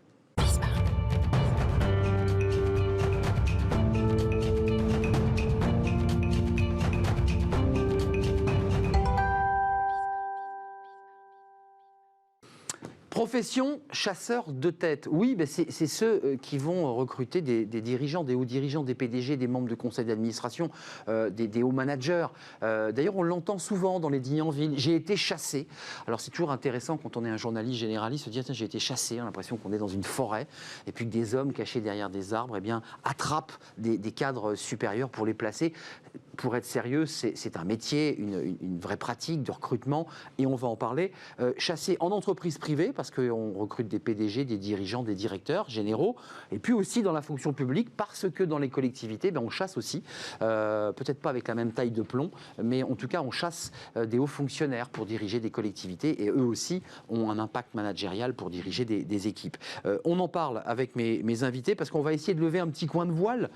Profession chasseur de tête. Oui, ben c'est ceux qui vont recruter des dirigeants, des hauts dirigeants, des PDG, des membres de conseil d'administration, des hauts managers. D'ailleurs, on l'entend souvent dans les dîners en ville. J'ai été chassé. Alors, c'est toujours intéressant quand on est un journaliste généraliste de se dire tiens, j'ai été chassé. On a l'impression qu'on est dans une forêt et puis que des hommes cachés derrière des arbres, eh bien, attrapent des cadres supérieurs pour les placer. pour être sérieux, c'est un métier, une vraie pratique de recrutement, et on va en parler. Chasser en entreprise privée, parce qu'on recrute des PDG, des dirigeants, des directeurs généraux, et puis aussi dans la fonction publique, parce que dans les collectivités, on chasse aussi, peut-être pas avec la même taille de plomb, mais en tout cas, on chasse des hauts fonctionnaires pour diriger des collectivités, et eux aussi ont un impact managérial pour diriger des équipes. On en parle avec mes invités, parce qu'on va essayer de lever un petit coin de voile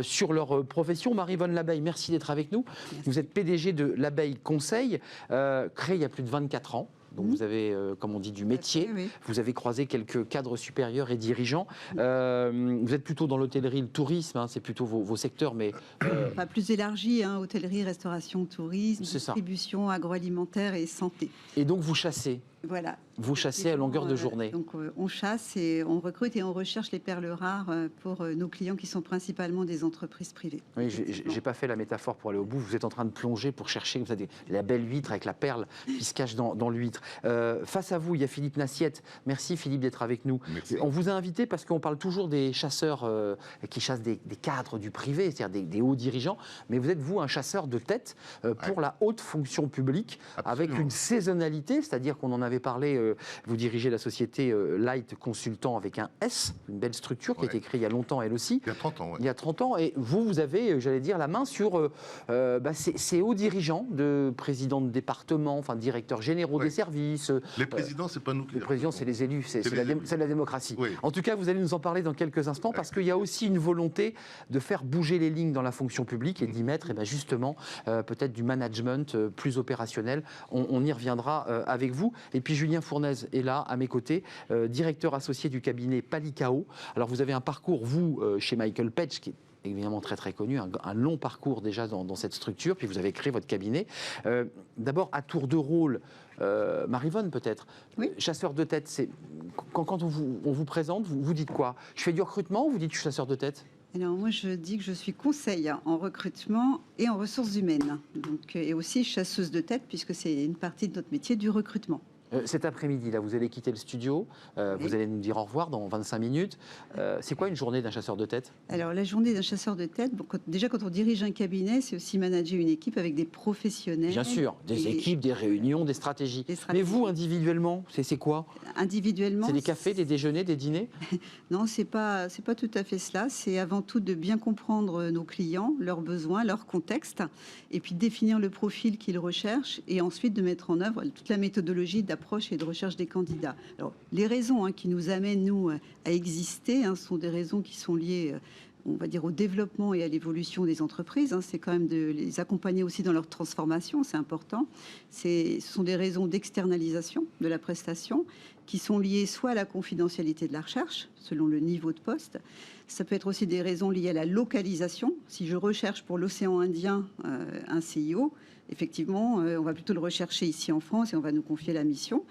sur leur profession. Marie-Vonne Labeille, merci d'être avec nous. Vous êtes PDG de L'Abeille Conseil, créé il y a plus de 24 ans. Donc vous avez, comme on dit, du métier. Oui. Vous avez croisé quelques cadres supérieurs et dirigeants. Vous êtes plutôt dans l'hôtellerie, le tourisme, c'est plutôt vos secteurs, mais... Enfin, plus élargi, hôtellerie, restauration, tourisme, C'est ça. distribution, agroalimentaire et santé. Et donc vous chassez. Voilà. Vous chassez à longueur de journée. Donc on chasse et on recrute et on recherche les perles rares pour nos clients qui sont principalement des entreprises privées. Oui, j'ai pas fait la métaphore pour aller au bout. Vous êtes en train de plonger pour chercher comme ça, la belle huître avec la perle qui se cache dans l'huître. Face à vous, il y a Philippe Nassiette. Merci Philippe d'être avec nous. Merci. On vous a invité parce qu'on parle toujours des chasseurs qui chassent des cadres du privé, c'est-à-dire des hauts dirigeants. Mais vous êtes, vous, un chasseur de tête pour la haute fonction publique. Absolument. Avec une saisonnalité, c'est-à-dire qu'on en avait parlé, vous dirigez la société Light Consultant avec un S, une belle structure qui a été créée il y a longtemps elle aussi. Il y a 30 ans, ouais. Il y a 30 ans, et vous avez, j'allais dire, la main sur ces hauts dirigeants, de présidents de département, enfin directeurs généraux Ouais. des services. Les présidents, c'est pas nous qui Les présidents, c'est les élus, c'est la démocratie. Oui. En tout cas, vous allez nous en parler dans quelques instants, parce qu'il y a aussi une volonté de faire bouger les lignes dans la fonction publique et d'y mettre justement peut-être du management plus opérationnel. On y reviendra avec vous. Et puis Julien Fournaise est là, à mes côtés, directeur associé du cabinet Palicao. Alors vous avez un parcours, vous, chez Michael Page, qui est évidemment très très connu, un long parcours déjà dans cette structure, puis vous avez créé votre cabinet. D'abord, à tour de rôle, Marie-Vonne peut-être, Oui. chasseur de tête, quand on vous présente, vous dites quoi? Je fais du recrutement ou vous dites je suis chasseur de tête? Alors moi je dis que je suis conseil en recrutement et en ressources humaines. Donc, et aussi chasseuse de tête puisque c'est une partie de notre métier du recrutement. Cet après-midi, là, vous allez quitter le studio, vous allez nous dire au revoir dans 25 minutes. C'est quoi une journée d'un chasseur de tête? Alors la journée d'un chasseur de tête, déjà quand on dirige un cabinet, c'est aussi manager une équipe avec des professionnels. Bien sûr, des Et équipes, des réunions, des stratégies. Des stratégies. Mais vous, individuellement, c'est quoi? Individuellement. C'est des cafés, des déjeuners, des dîners? Non, c'est pas tout à fait cela. C'est avant tout de bien comprendre nos clients, leurs besoins, leur contexte, et puis définir le profil qu'ils recherchent, et ensuite de mettre en œuvre toute la méthodologie d'approche et de recherche des candidats. Alors, les raisons qui nous amènent, nous, à exister, sont des raisons qui sont liées, on va dire, au développement et à l'évolution des entreprises. C'est quand même de les accompagner aussi dans leur transformation, c'est important. Ce sont des raisons d'externalisation de la prestation qui sont liées soit à la confidentialité de la recherche, selon le niveau de poste. Ça peut être aussi des raisons liées à la localisation. Si je recherche pour l'océan Indien un CIO, effectivement, on va plutôt le rechercher ici en France et on va nous confier la mission.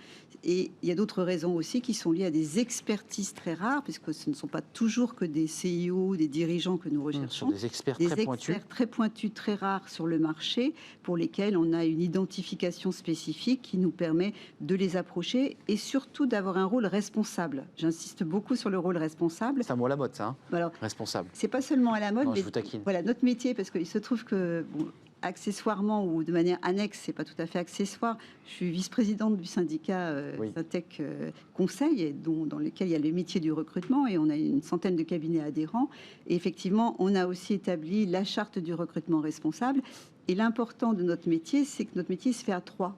Et il y a d'autres raisons aussi qui sont liées à des expertises très rares, puisque ce ne sont pas toujours que des CIO, des dirigeants que nous recherchons. Des experts très pointus. Très pointus, très rares sur le marché, pour lesquels on a une identification spécifique qui nous permet de les approcher et surtout d'avoir un rôle responsable. J'insiste beaucoup sur le rôle responsable. C'est un mot à la mode, ça, hein, Alors, responsable. c'est pas seulement à la mode, Non, je mais vous taquine. voilà, notre métier, parce qu'il se trouve que accessoirement ou de manière annexe, c'est pas tout à fait accessoire. Je suis vice-présidente du syndicat Syntec Conseil, et dans lequel il y a le métier du recrutement, et on a une centaine de cabinets adhérents. Et effectivement, on a aussi établi la charte du recrutement responsable. Et l'important de notre métier, c'est que notre métier se fait à 3.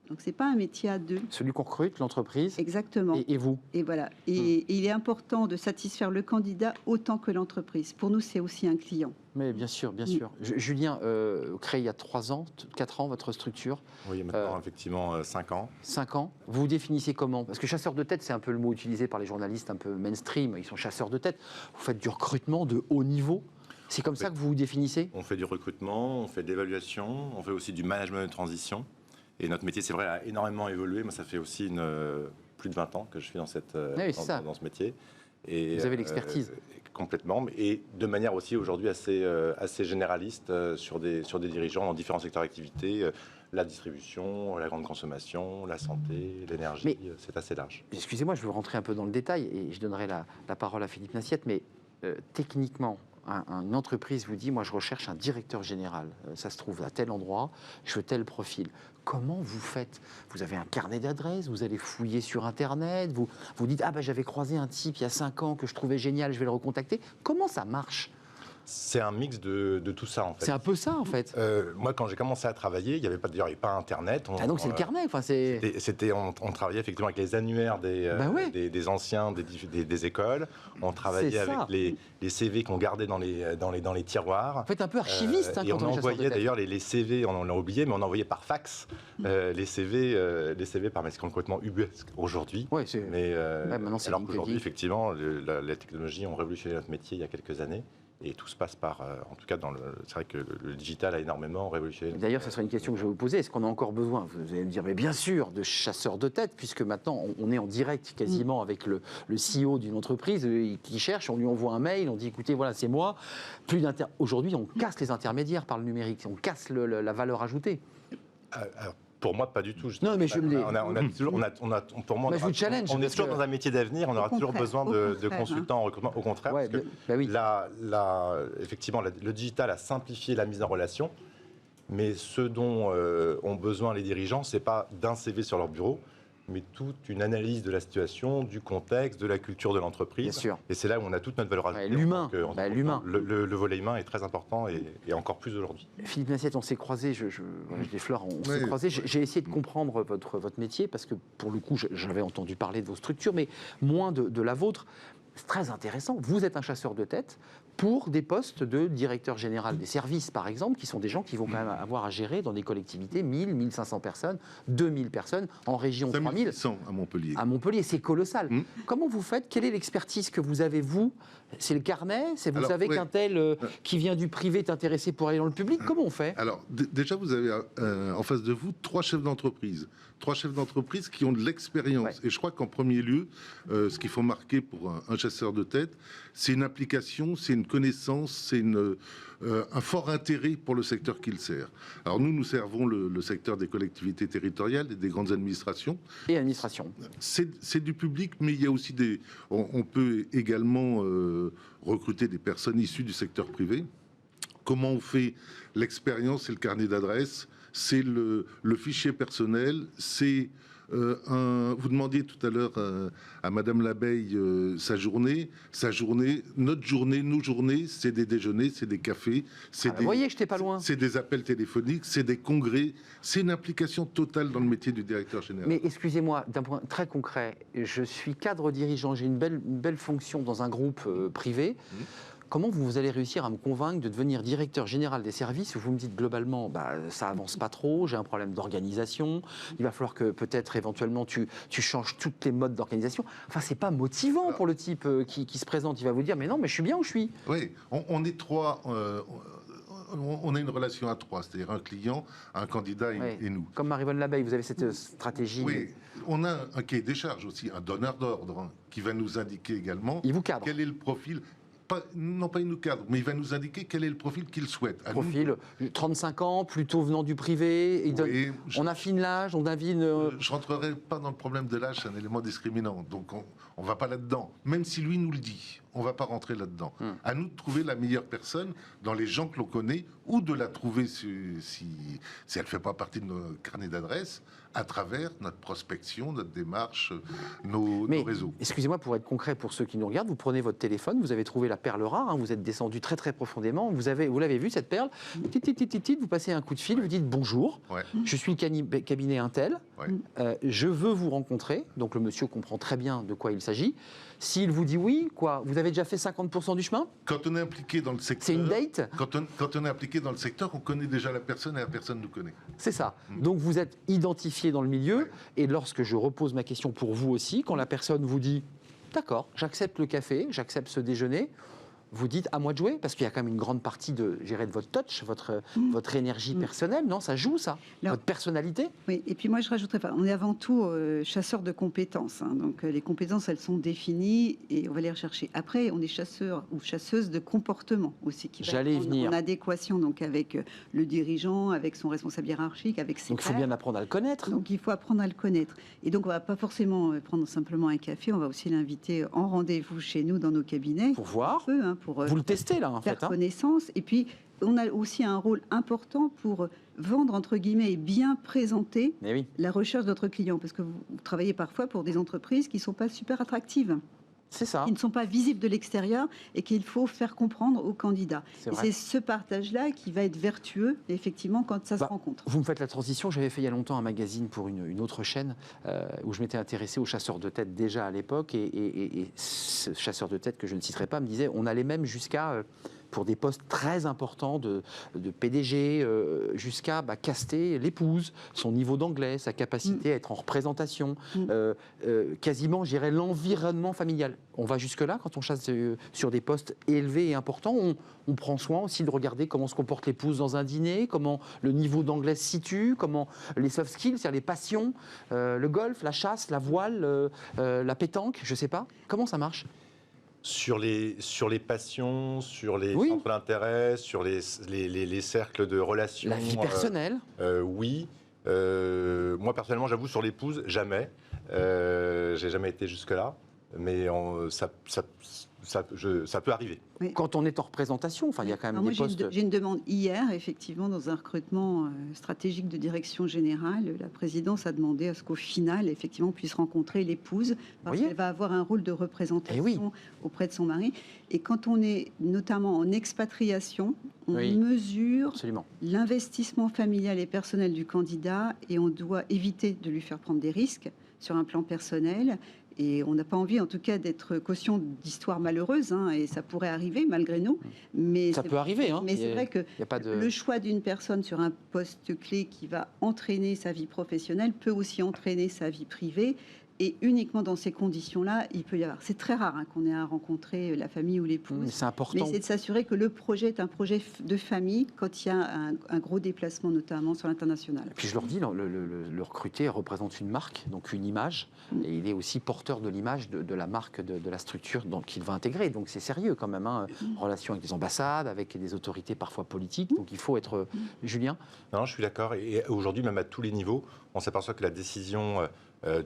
Donc c'est pas un métier à 2. Celui qu'on recrute, l'entreprise. Exactement. Et vous. Et voilà. Et il est important de satisfaire le candidat autant que l'entreprise. Pour nous, c'est aussi un client. Mais bien sûr, bien sûr. Julien, créé il y a 3 ans, 4 ans, votre structure. Oui, maintenant, effectivement, 5 ans. 5 ans. Vous vous définissez comment? Parce que chasseur de tête, c'est un peu le mot utilisé par les journalistes un peu mainstream. Ils sont chasseurs de tête. Vous faites du recrutement de haut niveau. C'est comme ça que vous vous définissez? On fait du recrutement, on fait de l'évaluation, on fait aussi du management de transition. Et notre métier, c'est vrai, a énormément évolué. Moi, ça fait aussi plus de 20 ans que je suis dans ce métier. Et, vous avez l'expertise. Complètement. Et de manière aussi aujourd'hui assez généraliste sur des dirigeants dans différents secteurs d'activité. La distribution, la grande consommation, la santé, l'énergie, c'est assez large. Excusez-moi, je veux rentrer un peu dans le détail et je donnerai la parole à Philippe Nassiette, mais techniquement, une entreprise vous dit, moi je recherche un directeur général, ça se trouve à tel endroit, je veux tel profil. Comment vous faites? Vous avez un carnet d'adresses, vous allez fouiller sur Internet, vous dites, j'avais croisé un type il y a 5 ans que je trouvais génial, je vais le recontacter. Comment ça marche? C'est un mix de tout ça, en fait. C'est un peu ça, en fait. Moi, quand j'ai commencé à travailler, il n'y avait pas Internet. Donc c'est le carnet. On travaillait effectivement avec les annuaires des anciens des écoles. On travaillait avec les CV qu'on gardait dans les tiroirs. En fait, un peu archiviste. Et on envoyait d'ailleurs les CV, on l'a oublié, mais on envoyait par fax les CV par mail. C'est complètement ubuesque aujourd'hui. Ouais, maintenant, alors qu'aujourd'hui, effectivement, les technologies ont révolutionné notre métier il y a quelques années. Et tout se passe en tout cas, c'est vrai que le digital a énormément révolutionné. D'ailleurs, ce serait une question que je vais vous poser. Est-ce qu'on a encore besoin, vous allez me dire, mais bien sûr, de chasseurs de tête, puisque maintenant, on est en direct quasiment avec le CEO d'une entreprise qui cherche, on lui envoie un mail, on dit, écoutez, voilà, c'est moi. Aujourd'hui, on casse les intermédiaires par le numérique, on casse la valeur ajoutée. Alors, pour moi, pas du tout. Non, mais je me pour moi, je vous challenge. On est toujours dans un métier d'avenir, on aura toujours besoin de consultants en recrutement. Au contraire, parce que effectivement, le digital a simplifié la mise en relation, mais ce dont ont besoin les dirigeants, c'est pas d'un CV sur leur bureau, mais toute une analyse de la situation, du contexte, de la culture de l'entreprise. Bien sûr. Et c'est là où on a toute notre valeur ajoutée. L'humain. Le volet humain est très important et encore plus aujourd'hui. Philippe Massiette, on s'est croisés, je déflore, on s'est croisés. J'ai essayé de comprendre votre métier parce que pour le coup, j'avais entendu parler de vos structures, mais moins de la vôtre. C'est très intéressant. Vous êtes un chasseur de tête pour des postes de directeur général des services, par exemple, qui sont des gens qui vont quand même avoir à gérer dans des collectivités 1000, 1500 personnes, 2000 personnes, en région 3000. 500 à Montpellier. À Montpellier, c'est colossal. Comment vous faites? Quelle est l'expertise que vous avez, vous? C'est le carnet? Vous savez qu'un tel qui vient du privé est intéressé pour aller dans le public? Comment on fait? Alors, déjà, vous avez en face de vous 3 chefs d'entreprise. 3 chefs d'entreprise qui ont de l'expérience. Et je crois qu'en premier lieu, ce qu'il faut marquer pour un chasseur de tête, c'est une application, c'est une connaissance, c'est un fort intérêt pour le secteur qu'il sert. Alors nous servons le secteur des collectivités territoriales et des grandes administrations. Et administration. C'est du public, mais il y a aussi on peut également recruter des personnes issues du secteur privé. Comment on fait l'expérience? C'est le carnet d'adresses, c'est le fichier personnel, c'est vous demandiez tout à l'heure à Madame Labeille sa journée, notre journée, nos journées, c'est des déjeuners, c'est des cafés, vous voyez que j'étais pas loin. C'est des appels téléphoniques, c'est des congrès, c'est une application totale dans le métier du directeur général. Mais excusez-moi, d'un point très concret, je suis cadre dirigeant, j'ai une belle fonction dans un groupe privé. Comment vous allez réussir à me convaincre de devenir directeur général des services où vous me dites globalement, ça avance pas trop, j'ai un problème d'organisation, il va falloir que peut-être éventuellement tu changes toutes les modes d'organisation. Enfin, c'est pas motivant pour le type qui se présente. Il va vous dire, mais non, mais je suis bien où je suis. Oui, on est 3. On a une relation à 3, c'est-à-dire un client, un candidat et nous. Comme Marie-Vonne Labeille, vous avez cette stratégie. Oui, on a un cahier des charges aussi, un donneur d'ordre qui va nous indiquer également quel est le profil. Non pas il nous cadre, mais il va nous indiquer quel est le profil qu'il souhaite. Profil 35 ans, plutôt venant du privé. On affine l'âge, on affine... Je ne rentrerai pas dans le problème de l'âge, c'est un élément discriminant. Donc on ne va pas là-dedans. Même si lui nous le dit, on ne va pas rentrer là-dedans. À nous de trouver la meilleure personne dans les gens que l'on connaît ou de la trouver si elle ne fait pas partie de nos carnets d'adresses à travers notre prospection, notre démarche, nos réseaux. Excusez-moi, pour être concret pour ceux qui nous regardent, vous prenez votre téléphone, vous avez trouvé la perle rare, vous êtes descendu très très profondément, vous l'avez vu cette perle, vous passez un coup de fil, vous dites bonjour, je suis le cabinet Intel, je veux vous rencontrer, donc le monsieur comprend très bien de quoi il s'agit. S'il vous dit oui, quoi, vous avez déjà fait 50% du chemin? Quand on est impliqué dans le secteur... C'est une date? Quand on est impliqué dans le secteur, on connaît déjà la personne et la personne nous connaît. C'est ça. Donc vous êtes identifié dans le milieu, et lorsque je repose ma question pour vous aussi, quand la personne vous dit « D'accord, j'accepte le café, j'accepte ce déjeuner », vous dites à moi de jouer, parce qu'il y a quand même une grande partie de votre touch, votre énergie personnelle, non? Ça joue, ça? Votre personnalité? Oui, et puis moi je rajouterais pas, on est avant tout chasseurs de compétences, donc les compétences elles sont définies et on va les rechercher. Après on est chasseurs ou chasseuses de comportement aussi, qui va être en adéquation donc avec le dirigeant, avec son responsable hiérarchique, avec ses Donc il faut bien apprendre à le connaître. Donc il faut apprendre à le connaître. Et donc on va pas forcément prendre simplement un café, on va aussi l'inviter en rendez-vous chez nous dans nos cabinets. Pour voir. pour Vous le testez là, en faire fait. connaissance. Et puis, on a aussi un rôle important pour vendre, entre guillemets, et bien présenter Mais oui, la recherche de notre client. Parce que vous travaillez parfois pour des entreprises qui ne sont pas super attractives, c'est ça. qui ne sont pas visibles de l'extérieur et qu'il faut faire comprendre aux candidats. C'est Et vrai. c'est ce partage-là qui va être vertueux, effectivement, quand ça se rencontre. Vous me faites la transition. J'avais fait il y a longtemps un magazine pour une autre chaîne où je m'étais intéressé aux chasseurs de tête déjà à l'époque. Et ce chasseur de tête que je ne citerai pas me disait on allait même jusqu'à, pour des postes très importants de PDG, jusqu'à caster l'épouse, son niveau d'anglais, sa capacité à être en représentation, quasiment, je dirais, l'environnement familial. On va jusque-là quand on chasse sur des postes élevés et importants. On prend soin aussi de regarder comment se comporte l'épouse dans un dîner, comment le niveau d'anglais se situe, comment les soft skills, c'est-à-dire les passions, le golf, la chasse, la voile, la pétanque, je ne sais pas. Comment ça marche ? Sur les passions, sur les Oui. centres d'intérêt, sur les cercles de relations. La vie personnelle. Oui. Moi, personnellement, j'avoue, sur l'épouse, jamais. J'ai jamais été jusque-là. Mais ça peut arriver. Quand on est en représentation, enfin, il y a quand même Alors moi, des postes... j'ai une demande hier, effectivement, dans un recrutement stratégique de direction générale. La présidence a demandé à ce qu'au final, effectivement, on puisse rencontrer l'épouse, parce Voyez. qu'elle va avoir un rôle de représentation Eh oui. auprès de son mari. Et quand on est notamment en expatriation, on Oui. mesure Absolument. l'investissement familial et personnel du candidat, et on doit éviter de lui faire prendre des risques sur un plan personnel. Et on n'a pas envie, en tout cas, d'être caution d'histoires malheureuses, et ça pourrait arriver malgré nous. Mais Ça peut arriver. Hein. Mais c'est vrai que y a pas de... le choix d'une personne sur un poste clé qui va entraîner sa vie professionnelle peut aussi entraîner sa vie privée. Et uniquement dans ces conditions-là, il peut y avoir. C'est très rare qu'on ait à rencontrer la famille ou l'épouse. Mais c'est important. Mais c'est de s'assurer que le projet est un projet de famille quand il y a un gros déplacement, notamment sur l'international. Puis je leur dis, le recruté représente une marque, donc une image, et il est aussi porteur de l'image de la marque, de la structure qu'il va intégrer. Donc c'est sérieux quand même, en relation avec des ambassades, avec des autorités parfois politiques. Donc il faut être... Julien ? Non, je suis d'accord. Et aujourd'hui, même à tous les niveaux, on s'aperçoit que la décision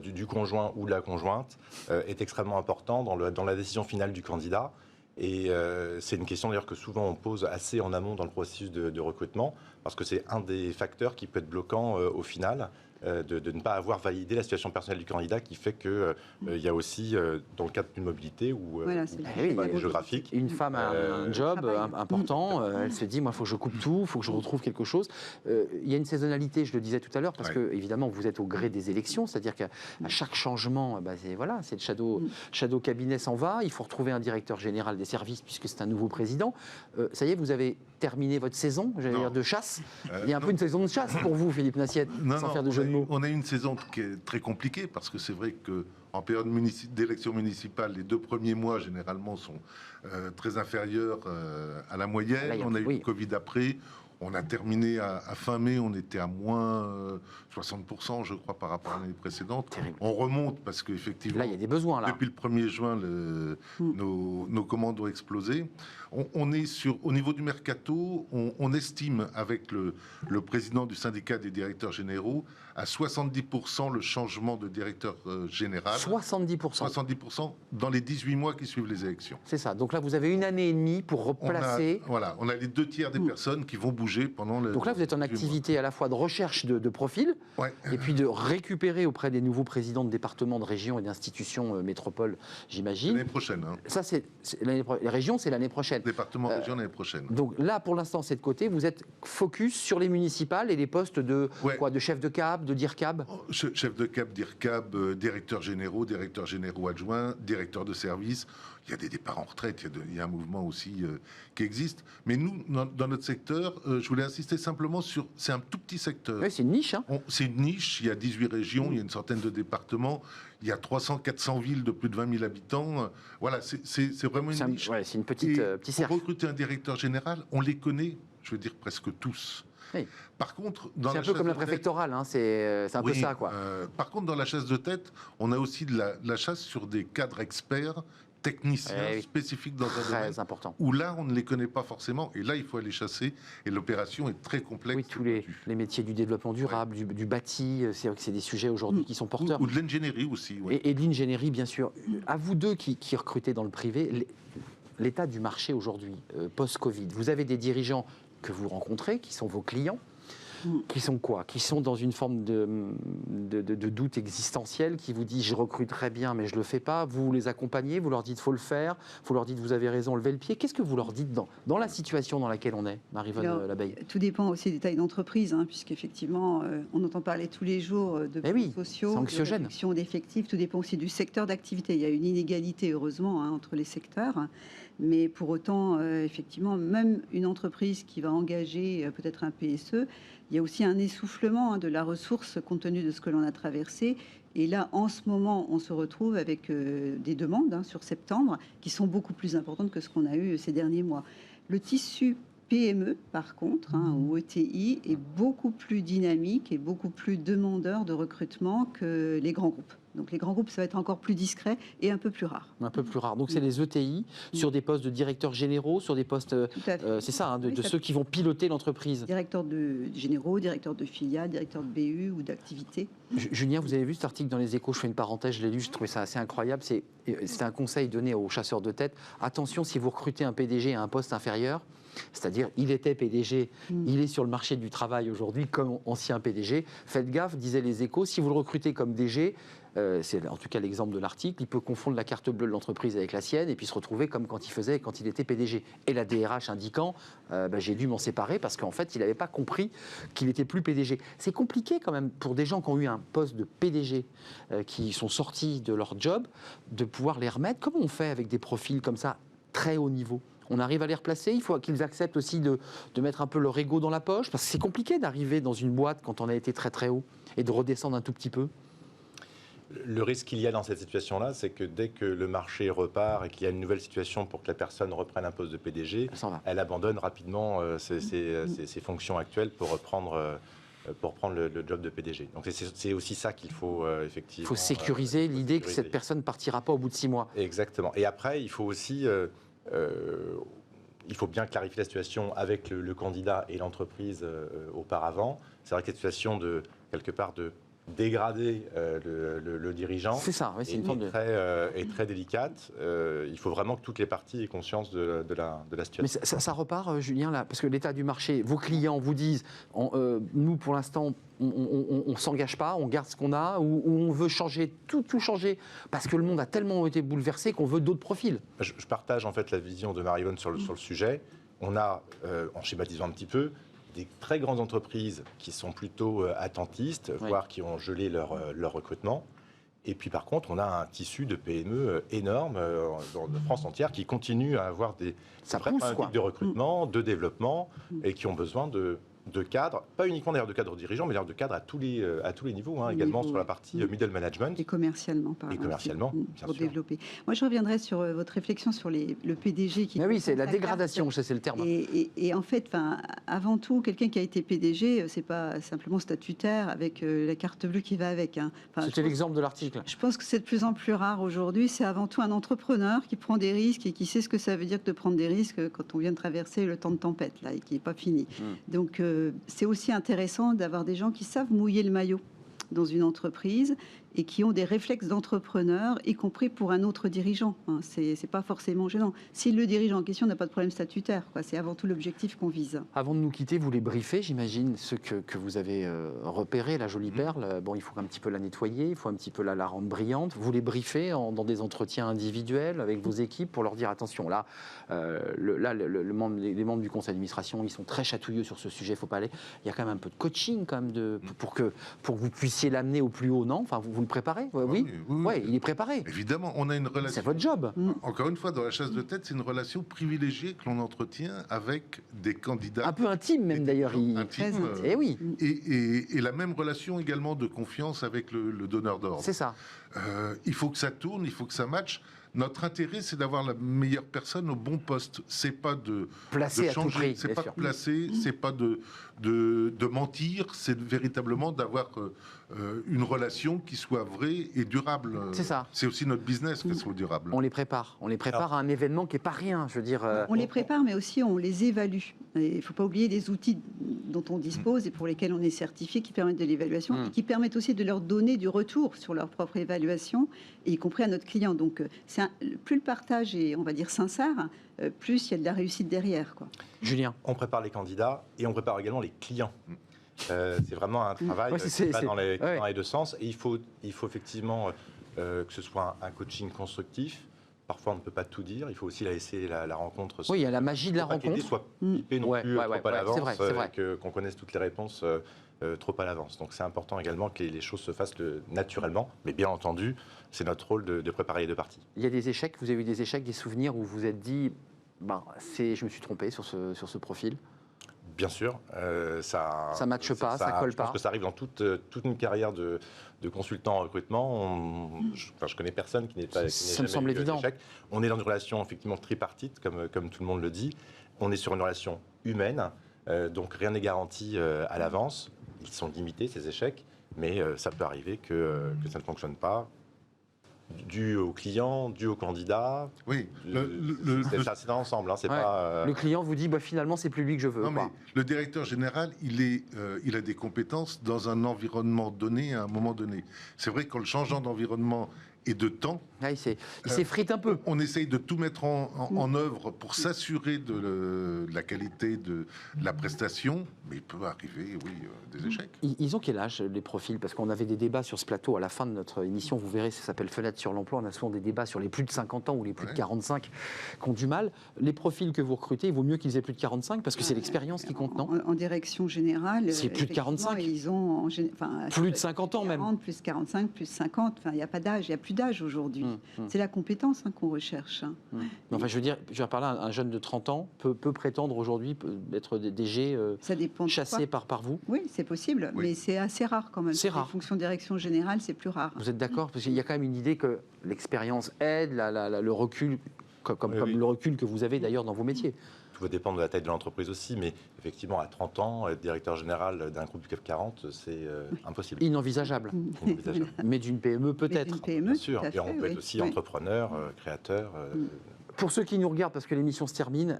du conjoint ou de la conjointe est extrêmement importante dans la décision finale du candidat. Et c'est une question d'ailleurs que souvent on pose assez en amont dans le processus de recrutement, parce que c'est un des facteurs qui peut être bloquant au final. De ne pas avoir validé la situation personnelle du candidat, qui fait qu'il y a aussi, dans le cadre d'une mobilité ou géographique... Une femme a un job important, elle se dit, moi, il faut que je coupe tout, il faut que je retrouve quelque chose. Il y a une saisonnalité, je le disais tout à l'heure, parce que, évidemment, vous êtes au gré des élections, c'est-à-dire qu'à chaque changement, c'est le shadow cabinet s'en va, il faut retrouver un directeur général des services, puisque c'est un nouveau président. Ça y est, vous avez terminé votre saison, j'allais dire, de chasse. Il y a un peu une saison de chasse pour vous, Philippe Nassiette, sans faire de jeu de mots. On a une saison qui est très compliquée, parce que c'est vrai qu'en période d'élection municipale, les 2 premiers mois, généralement, sont très inférieurs à la moyenne. Là, on a eu le Covid après. On a terminé à fin mai, on était à moins 60%, je crois, par rapport à l'année précédente. Terrible. On remonte parce qu'effectivement, Là, il y a des besoins. Là. Depuis le 1er juin, nos commandes ont explosé. On est au niveau du mercato, on estime avec le président du syndicat des directeurs généraux à 70% le changement de directeur général. 70%. 70% dans les 18 mois qui suivent les élections. C'est ça. Donc là, vous avez 1 année et demie pour replacer. On a les 2 tiers des personnes qui vont bouger pendant le. Donc là, vous êtes en activité à la fois de recherche de profils, et puis de récupérer auprès des nouveaux présidents de départements, de régions et d'institutions métropoles, j'imagine. L'année prochaine. Ça, les régions, c'est l'année prochaine. Département, région, l'année prochaine. Donc là, pour l'instant, c'est de côté. Vous êtes focus sur les municipales et les postes de de chef de cab, de DIRCAB. Chef de cab, DIRCAB, directeurs généraux adjoints, directeurs de service. Il y a des départs en retraite, il y a un mouvement aussi qui existe. Mais nous, dans notre secteur, je voulais insister simplement sur... C'est un tout petit secteur. Oui, c'est une niche. C'est une niche, il y a 18 régions, il y a une centaine de départements, il y a 300-400 villes de plus de 20 000 habitants. Voilà, c'est vraiment une niche. C'est une petite cercle. Pour recruter un directeur général, on les connaît, je veux dire presque tous. Oui. Par contre, c'est un peu comme la préfectorale, c'est un peu ça, quoi. Par contre, dans la chasse de tête, on a aussi de la chasse sur des cadres experts, techniciens spécifiques dans un domaine important. Où là, on ne les connaît pas forcément, et là, il faut aller chasser, et l'opération est très complexe. Oui, tous les métiers du développement durable, du bâti, c'est vrai que c'est des sujets aujourd'hui qui sont porteurs. Ou de l'ingénierie aussi. Et de l'ingénierie, bien sûr. À vous deux qui recrutez dans le privé, l'état du marché aujourd'hui, post-Covid. Vous avez des dirigeants que vous rencontrez, qui sont vos clients, qui sont quoi? Qui sont dans une forme de doute existentiel, qui vous dit je recrute très bien mais je ne le fais pas. Vous les accompagnez, vous leur dites faut le faire, vous leur dites vous avez raison, levez le pied. Qu'est-ce que vous leur dites dans la situation dans laquelle on est, Marie-Vonne Labeille? Tout dépend aussi des tailles d'entreprise, puisqu'effectivement, on entend parler tous les jours de plans sociaux, de réduction d'effectifs. Tout dépend aussi du secteur d'activité. Il y a une inégalité, heureusement, entre les secteurs. Mais pour autant, effectivement, même une entreprise qui va engager peut-être un PSE, il y a aussi un essoufflement de la ressource compte tenu de ce que l'on a traversé. Et là, en ce moment, on se retrouve avec des demandes sur septembre qui sont beaucoup plus importantes que ce qu'on a eu ces derniers mois. Le tissu PME, par contre, ou ETI, est beaucoup plus dynamique et beaucoup plus demandeur de recrutement que les grands groupes. Donc les grands groupes, ça va être encore plus discret et un peu plus rare. Un peu plus rare. Donc c'est les ETI sur des postes de directeurs généraux, sur des postes, c'est ça, de ceux qui vont piloter l'entreprise. Directeurs de généraux, directeurs de filiales, directeurs de BU ou d'activité. Julien, vous avez vu cet article dans Les Échos, je fais une parenthèse, je l'ai lu, je trouvais ça assez incroyable. C'est un conseil donné aux chasseurs de tête. Attention, si vous recrutez un PDG à un poste inférieur, c'est-à-dire il était PDG, il est sur le marché du travail aujourd'hui comme ancien PDG, faites gaffe, disaient Les Échos, si vous le recrutez comme DG, c'est en tout cas l'exemple de l'article, il peut confondre la carte bleue de l'entreprise avec la sienne et puis se retrouver comme quand il était PDG. Et la DRH indiquant, j'ai dû m'en séparer parce qu'en fait, il n'avait pas compris qu'il n'était plus PDG. C'est compliqué quand même pour des gens qui ont eu un poste de PDG, qui sont sortis de leur job, de pouvoir les remettre. Comment on fait avec des profils comme ça, très haut niveau ? On arrive à les replacer, il faut qu'ils acceptent aussi de mettre un peu leur ego dans la poche, parce que c'est compliqué d'arriver dans une boîte quand on a été très très haut et de redescendre un tout petit peu. Le risque qu'il y a dans cette situation-là, c'est que dès que le marché repart et qu'il y a une nouvelle situation pour que la personne reprenne un poste de PDG, elle abandonne rapidement ses fonctions actuelles pour reprendre le job de PDG. Donc c'est aussi ça qu'il faut effectivement... Il faut sécuriser l'idée que cette personne ne partira pas au bout de 6 mois. Exactement. Et après, il faut aussi... il faut bien clarifier la situation avec le candidat et l'entreprise auparavant. C'est vrai que la situation de, quelque part, de dégrader le dirigeant c'est ça, oui, c'est une forme est très délicate. Il faut vraiment que toutes les parties aient conscience de la situation. Mais ça repart, Julien, là, parce que l'état du marché, vos clients vous disent, nous, pour l'instant, on ne s'engage pas, on garde ce qu'on a, ou on veut changer, tout changer, parce que le monde a tellement été bouleversé qu'on veut d'autres profils. Je partage en fait la vision de Marie-Vonne sur le sujet. On a, en schématisant un petit peu, des très grandes entreprises qui sont plutôt attentistes, voire qui ont gelé leur recrutement. Et puis par contre, on a un tissu de PME énorme de France entière qui continue à avoir des problématiques de recrutement, de développement, et qui ont besoin de cadres, pas uniquement d'ailleurs de cadres dirigeants, mais d'ailleurs de cadres à tous les niveaux, également sur la partie middle management. Et commercialement, par exemple. Et commercialement, bien pour sûr. Développer. Moi, je reviendrai sur votre réflexion sur le PDG qui... Mais oui, c'est la dégradation, c'est le terme. Et en fait, avant tout, quelqu'un qui a été PDG, c'est pas simplement statutaire avec la carte bleue qui va avec. C'était l'exemple de l'article. Je pense que c'est de plus en plus rare aujourd'hui. C'est avant tout un entrepreneur qui prend des risques et qui sait ce que ça veut dire de prendre des risques quand on vient de traverser le temps de tempête là, et qui n'est pas fini. Donc, c'est aussi intéressant d'avoir des gens qui savent mouiller le maillot dans une entreprise et qui ont des réflexes d'entrepreneurs, y compris pour un autre dirigeant. C'est pas forcément gênant. Si le dirigeant en question n'a pas de problème statutaire, c'est avant tout l'objectif qu'on vise. Avant de nous quitter, vous les briefez, j'imagine, ceux que vous avez repérés, la jolie perle. Bon, il faut un petit peu la nettoyer, il faut un petit peu la rendre brillante. Vous les briefez dans des entretiens individuels avec vos équipes pour leur dire attention, là, les membres du conseil d'administration, ils sont très chatouilleux sur ce sujet, il faut pas aller. Il y a quand même un peu de coaching quand même pour que vous puissiez l'amener au plus haut, non? Enfin, vous le préparez? Oui, il est préparé. Évidemment, on a une relation. C'est votre job. Encore une fois, dans la chasse de tête, c'est une relation privilégiée que l'on entretient avec des candidats. Un peu intime même d'ailleurs. Intime. Et oui. Et la même relation également de confiance avec le donneur d'ordre. C'est ça. Il faut que ça tourne, il faut que ça matche. Notre intérêt, c'est d'avoir la meilleure personne au bon poste. C'est pas de placer changer, à tout prix. c'est pas de placer, c'est pas de de mentir, c'est véritablement d'avoir une relation qui soit vraie et durable. C'est ça. C'est aussi notre business qu'elle soit durable. On les prépare à un événement qui n'est pas rien, je veux dire. On les prépare, mais aussi on les évalue. Et il ne faut pas oublier les outils dont on dispose et pour lesquels on est certifié, qui permettent de l'évaluation et qui permettent aussi de leur donner du retour sur leur propre évaluation, et y compris à notre client. Donc, plus le partage est, on va dire, sincère, plus il y a de la réussite derrière, quoi. Julien. On prépare les candidats et on prépare également les clients. C'est vraiment un travail qui va dans les deux sens. Et il faut effectivement que ce soit un coaching constructif. Parfois, on ne peut pas tout dire. Il faut aussi laisser la rencontre. Oui, il y a la magie de la rencontre. Qu'il soit pipé non plus trop à l'avance, c'est vrai. qu'on connaisse toutes les réponses trop à l'avance. Donc, c'est important également que les choses se fassent naturellement. Mais bien entendu, c'est notre rôle de préparer les deux parties. Il y a des échecs. Vous avez eu des échecs, des souvenirs où vous vous êtes dit, je me suis trompé sur ce profil. Bien sûr, ça matche pas, ça colle pas. Je pense que ça arrive dans toute une carrière de consultant en recrutement. Je connais personne qui n'est pas. Ça me semble évident. On est dans une relation effectivement tripartite, comme tout le monde le dit. On est sur une relation humaine, donc rien n'est garanti à l'avance. Ils sont limités ces échecs, mais ça peut arriver que ça ne fonctionne pas. Dû au client, dû au candidat. Oui, c'est un ensemble. C'est pas, Le client vous dit finalement c'est plus lui que je veux. Non, mais le directeur général, il a des compétences dans un environnement donné à un moment donné. C'est vrai qu'en le changeant d'environnement et de temps, il s'effrite un peu. On essaye de tout mettre en œuvre pour s'assurer de la qualité de la prestation, mais il peut arriver, des échecs. Ils ont quel âge, les profils? Parce qu'on avait des débats sur ce plateau à la fin de notre émission, vous verrez, ça s'appelle Fenêtre sur l'emploi. On a souvent des débats sur les plus de 50 ans ou les plus de 45 qui ont du mal. Les profils que vous recrutez, il vaut mieux qu'ils aient plus de 45 parce que c'est l'expérience qui compte, non? En direction générale, c'est plus de 45. Ils ont plus de 50 ans 40, même. Plus 45, plus 50. Enfin, il n'y a pas d'âge, il n'y a plus d'âge aujourd'hui. C'est la compétence qu'on recherche. Enfin, je veux dire par là, un jeune de 30 ans peut prétendre aujourd'hui être DG chassé par vous. Oui, c'est possible, mais c'est assez rare quand même. C'est rare. Les fonctions de direction générale, c'est plus rare. Vous êtes d'accord? Parce qu'il y a quand même une idée que l'expérience aide, le recul, comme le recul que vous avez d'ailleurs dans vos métiers. Tout va dépendre de la taille de l'entreprise aussi, mais effectivement, à 30 ans, être directeur général d'un groupe du CAC 40, c'est impossible. Inenvisageable. Mais d'une PME peut-être. Bien sûr, et on peut être aussi entrepreneur, créateur. Pour ceux qui nous regardent, parce que l'émission se termine,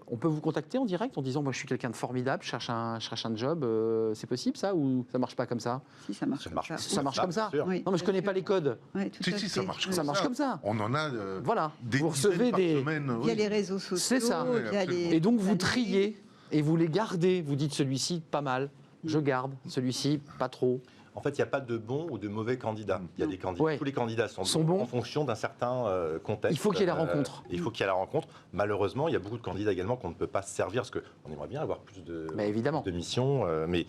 on peut vous contacter en direct en disant moi je suis quelqu'un de formidable, je cherche un job, c'est possible ça ou ça marche pas comme ça? Si, ça marche. Ça marche comme ça. Oui, non mais je connais pas les codes. Si, ça marche comme ça. Marche comme ça. On en a voilà. des vous recevez des semaines, il y a les réseaux sociaux. C'est ça. Et donc vous triez et vous les gardez. Vous dites celui-ci pas mal, je garde, celui-ci pas trop. En fait, il n'y a pas de bons ou de mauvais candidats. Il y a des candidats. Tous les candidats sont bons en fonction d'un certain contexte. Il faut qu'il y ait la rencontre. Il faut qu'il y ait la rencontre. Malheureusement, il y a beaucoup de candidats également qu'on ne peut pas servir parce qu'on aimerait bien avoir plus de missions, mais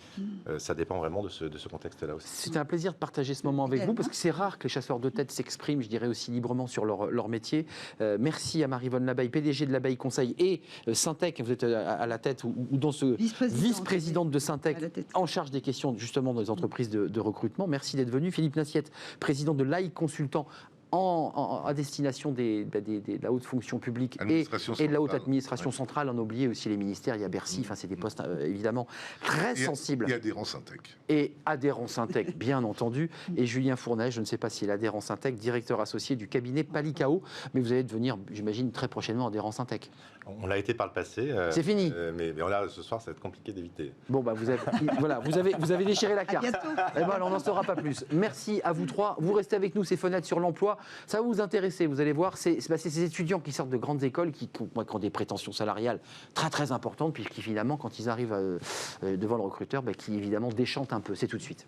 ça dépend vraiment de ce contexte-là aussi. C'était un plaisir de partager ce moment avec vous parce que c'est rare que les chasseurs de tête s'expriment, je dirais, aussi librement sur leur métier. Merci à Maryvonne Labaille, PDG de Labaille Conseil et Syntec, vous êtes à la tête ou dans ce vice-présidente de Syntec en charge des questions justement dans les entreprises de recrutement. Merci d'être venu. Philippe Nassiette, président de l'AI Consultant à destination de la haute fonction publique et de la haute administration centrale. On a oublié aussi les ministères, il y a Bercy, enfin c'est des postes évidemment très sensibles. Et adhérents Syntec. Et adhérents Syntec, bien entendu. Et Julien Fournet, je ne sais pas s'il est adhérent Syntec, directeur associé du cabinet Palicao, mais vous allez devenir, j'imagine, très prochainement adhérent Syntec. On l'a été par le passé. C'est fini. Mais là, ce soir, ça va être compliqué d'éviter. Bon, vous avez déchiré la carte. Eh ben, on n'en saura pas plus. Merci à vous trois. Vous restez avec nous, ces Fenêtres sur l'emploi. Ça va vous intéresser, vous allez voir. C'est ces étudiants qui sortent de grandes écoles, qui ont des prétentions salariales très très importantes, puis qui finalement, quand ils arrivent devant le recruteur, qui évidemment déchantent un peu. C'est tout de suite.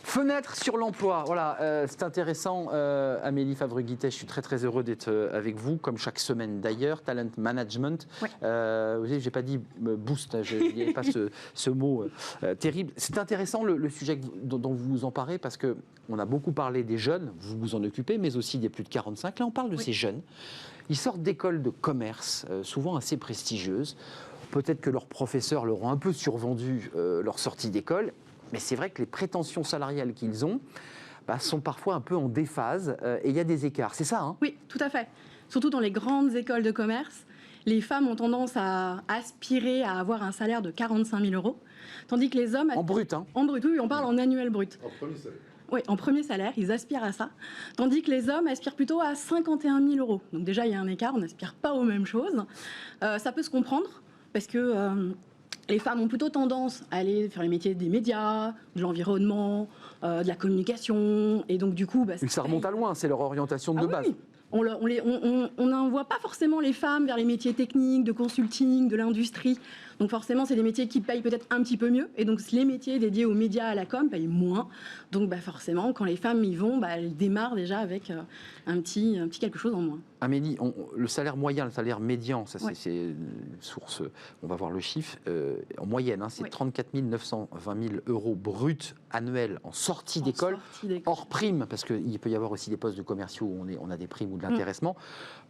Fenêtre sur l'emploi, voilà, c'est intéressant. Amélie Favre-Guittet, je suis très très heureux d'être avec vous, comme chaque semaine d'ailleurs. Talent management, vous savez, j'ai pas dit boost, il n'y avait pas ce mot terrible. C'est intéressant le sujet dont vous nous emparez parce que on a beaucoup parlé des jeunes, vous vous en occupez, mais aussi des plus de 45. Là, on parle de ces jeunes. Ils sortent d'écoles de commerce, souvent assez prestigieuses. Peut-être que leurs professeurs leur ont un peu survendu leur sortie d'école. Mais c'est vrai que les prétentions salariales qu'ils ont sont parfois un peu en déphase et il y a des écarts. C'est ça, hein? Oui, tout à fait. Surtout dans les grandes écoles de commerce, les femmes ont tendance à aspirer à avoir un salaire de 45 000 euros, tandis que les hommes... En brut, hein? En brut, oui, on parle en annuel brut. En premier salaire. Oui, en premier salaire, ils aspirent à ça, tandis que les hommes aspirent plutôt à 51 000 euros. Donc déjà, il y a un écart, on n'aspire pas aux mêmes choses. Ça peut se comprendre, parce que les femmes ont plutôt tendance à aller faire les métiers des médias, de l'environnement, de la communication, et donc du coup... Ça remonte à loin, c'est leur orientation de base. Oui. On n'envoie pas forcément les femmes vers les métiers techniques, de consulting, de l'industrie. Donc forcément, c'est des métiers qui payent peut-être un petit peu mieux. Et donc les métiers dédiés aux médias, à la com, payent moins. Donc forcément, quand les femmes y vont, elles démarrent déjà avec un petit quelque chose en moins. Amélie, le salaire moyen, le salaire médian, ça c'est une source, on va voir le chiffre, en moyenne, c'est 34 920 000 euros bruts annuels en sortie d'école, hors prime, parce qu'il peut y avoir aussi des postes de commerciaux où on a des primes ou de l'intéressement.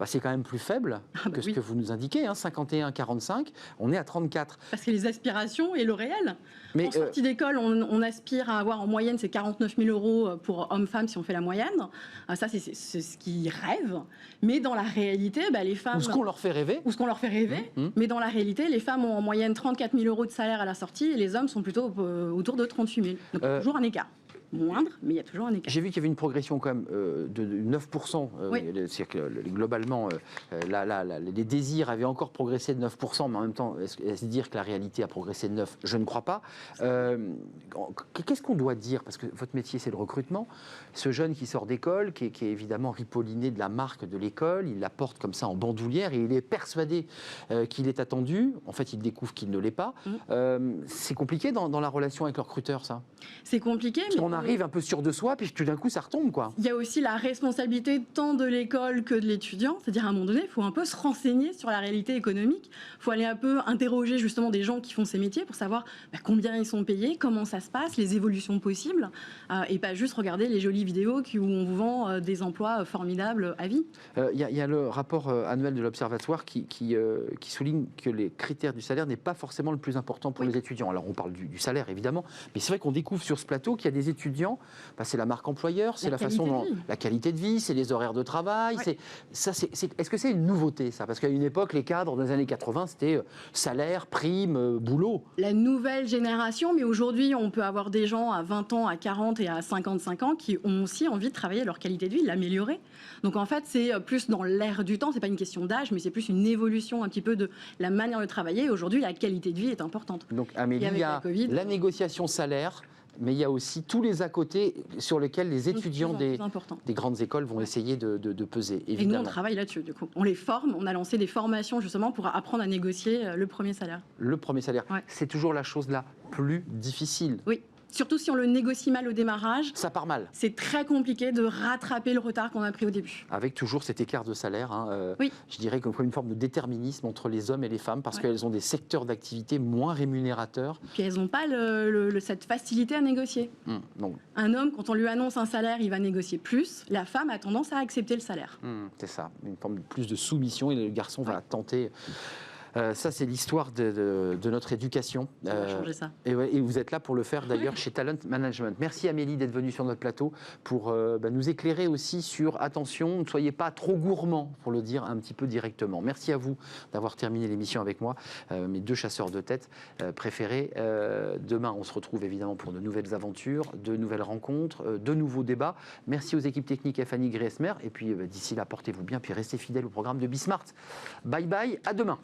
C'est quand même plus faible que ce que vous nous indiquez, 51-45, on est à 34. Parce que les aspirations et le réel. Mais en sortie d'école, on aspire à avoir en moyenne, c'est 49 000 euros pour hommes-femmes si on fait la moyenne. Ça, c'est ce qu'ils rêvent. Mais dans la réalité, les femmes... Ou ce qu'on leur fait rêver. Ou ce qu'on leur fait rêver. Mais dans la réalité, les femmes ont en moyenne 34 000 euros de salaire à la sortie et les hommes sont plutôt autour de 38 000. Donc toujours un écart. Moindre, mais il y a toujours un écart. J'ai vu qu'il y avait une progression quand même de 9%. C'est-à-dire que globalement, les désirs avaient encore progressé de 9%, mais en même temps, est-ce dire que la réalité a progressé de 9%? Je ne crois pas. Qu'est-ce qu'on doit dire? Parce que votre métier, c'est le recrutement. Ce jeune qui sort d'école, qui est évidemment ripolliné de la marque de l'école, il la porte comme ça en bandoulière et il est persuadé qu'il est attendu. En fait, il découvre qu'il ne l'est pas. C'est compliqué dans la relation avec le recruteur, ça? C'est compliqué, mais on arrive un peu sûr de soi, puis tout d'un coup, ça retombe, quoi. Il y a aussi la responsabilité tant de l'école que de l'étudiant. C'est-à-dire, à un moment donné, il faut un peu se renseigner sur la réalité économique. Il faut aller un peu interroger justement des gens qui font ces métiers pour savoir combien ils sont payés, comment ça se passe, les évolutions possibles, et pas juste regarder les jolies vidéos où on vous vend des emplois formidables à vie. Il y a le rapport annuel de l'Observatoire qui souligne que les critères du salaire n'est pas forcément le plus important pour les étudiants. Alors, on parle du salaire, évidemment, mais c'est vrai qu'on découvre sur ce plateau qu'il y a des étudiants, c'est la marque employeur, c'est la façon dont la qualité de vie, c'est les horaires de travail. Est-ce que c'est une nouveauté, ça? Parce qu'à une époque, les cadres, dans les années 80, c'était salaire, prime, boulot. La nouvelle génération, mais aujourd'hui, on peut avoir des gens à 20 ans, à 40 et à 55 ans qui ont aussi envie de travailler leur qualité de vie, de l'améliorer. Donc en fait, c'est plus dans l'air du temps, c'est pas une question d'âge, mais c'est plus une évolution un petit peu de la manière de travailler. Aujourd'hui, la qualité de vie est importante. Donc Amélie, il y a la négociation salaire, mais il y a aussi tous les à côté sur lesquels les étudiants des grandes écoles vont essayer de peser, évidemment. Et nous, on travaille là-dessus, du coup. On les forme, on a lancé des formations justement pour apprendre à négocier le premier salaire. Le premier salaire, c'est toujours la chose la plus difficile. Oui. Surtout si on le négocie mal au démarrage. Ça part mal. C'est très compliqué de rattraper le retard qu'on a pris au début. Avec toujours cet écart de salaire, je dirais comme une forme de déterminisme entre les hommes et les femmes, parce qu'elles ont des secteurs d'activité moins rémunérateurs. Puis elles n'ont pas cette facilité à négocier. Donc. Un homme, quand on lui annonce un salaire, il va négocier plus. La femme a tendance à accepter le salaire. C'est ça, une forme de plus de soumission, et le garçon va tenter... ça, c'est l'histoire de notre éducation. On va changer ça. Et vous êtes là pour le faire d'ailleurs chez Talent Management. Merci Amélie d'être venue sur notre plateau pour nous éclairer aussi sur attention, ne soyez pas trop gourmand, pour le dire un petit peu directement. Merci à vous d'avoir terminé l'émission avec moi, mes deux chasseurs de tête préférés. Demain, on se retrouve évidemment pour de nouvelles aventures, de nouvelles rencontres, de nouveaux débats. Merci aux équipes techniques et Fanny Griesmer. Et puis d'ici là, portez-vous bien, puis restez fidèles au programme de Bismart. Bye bye, à demain.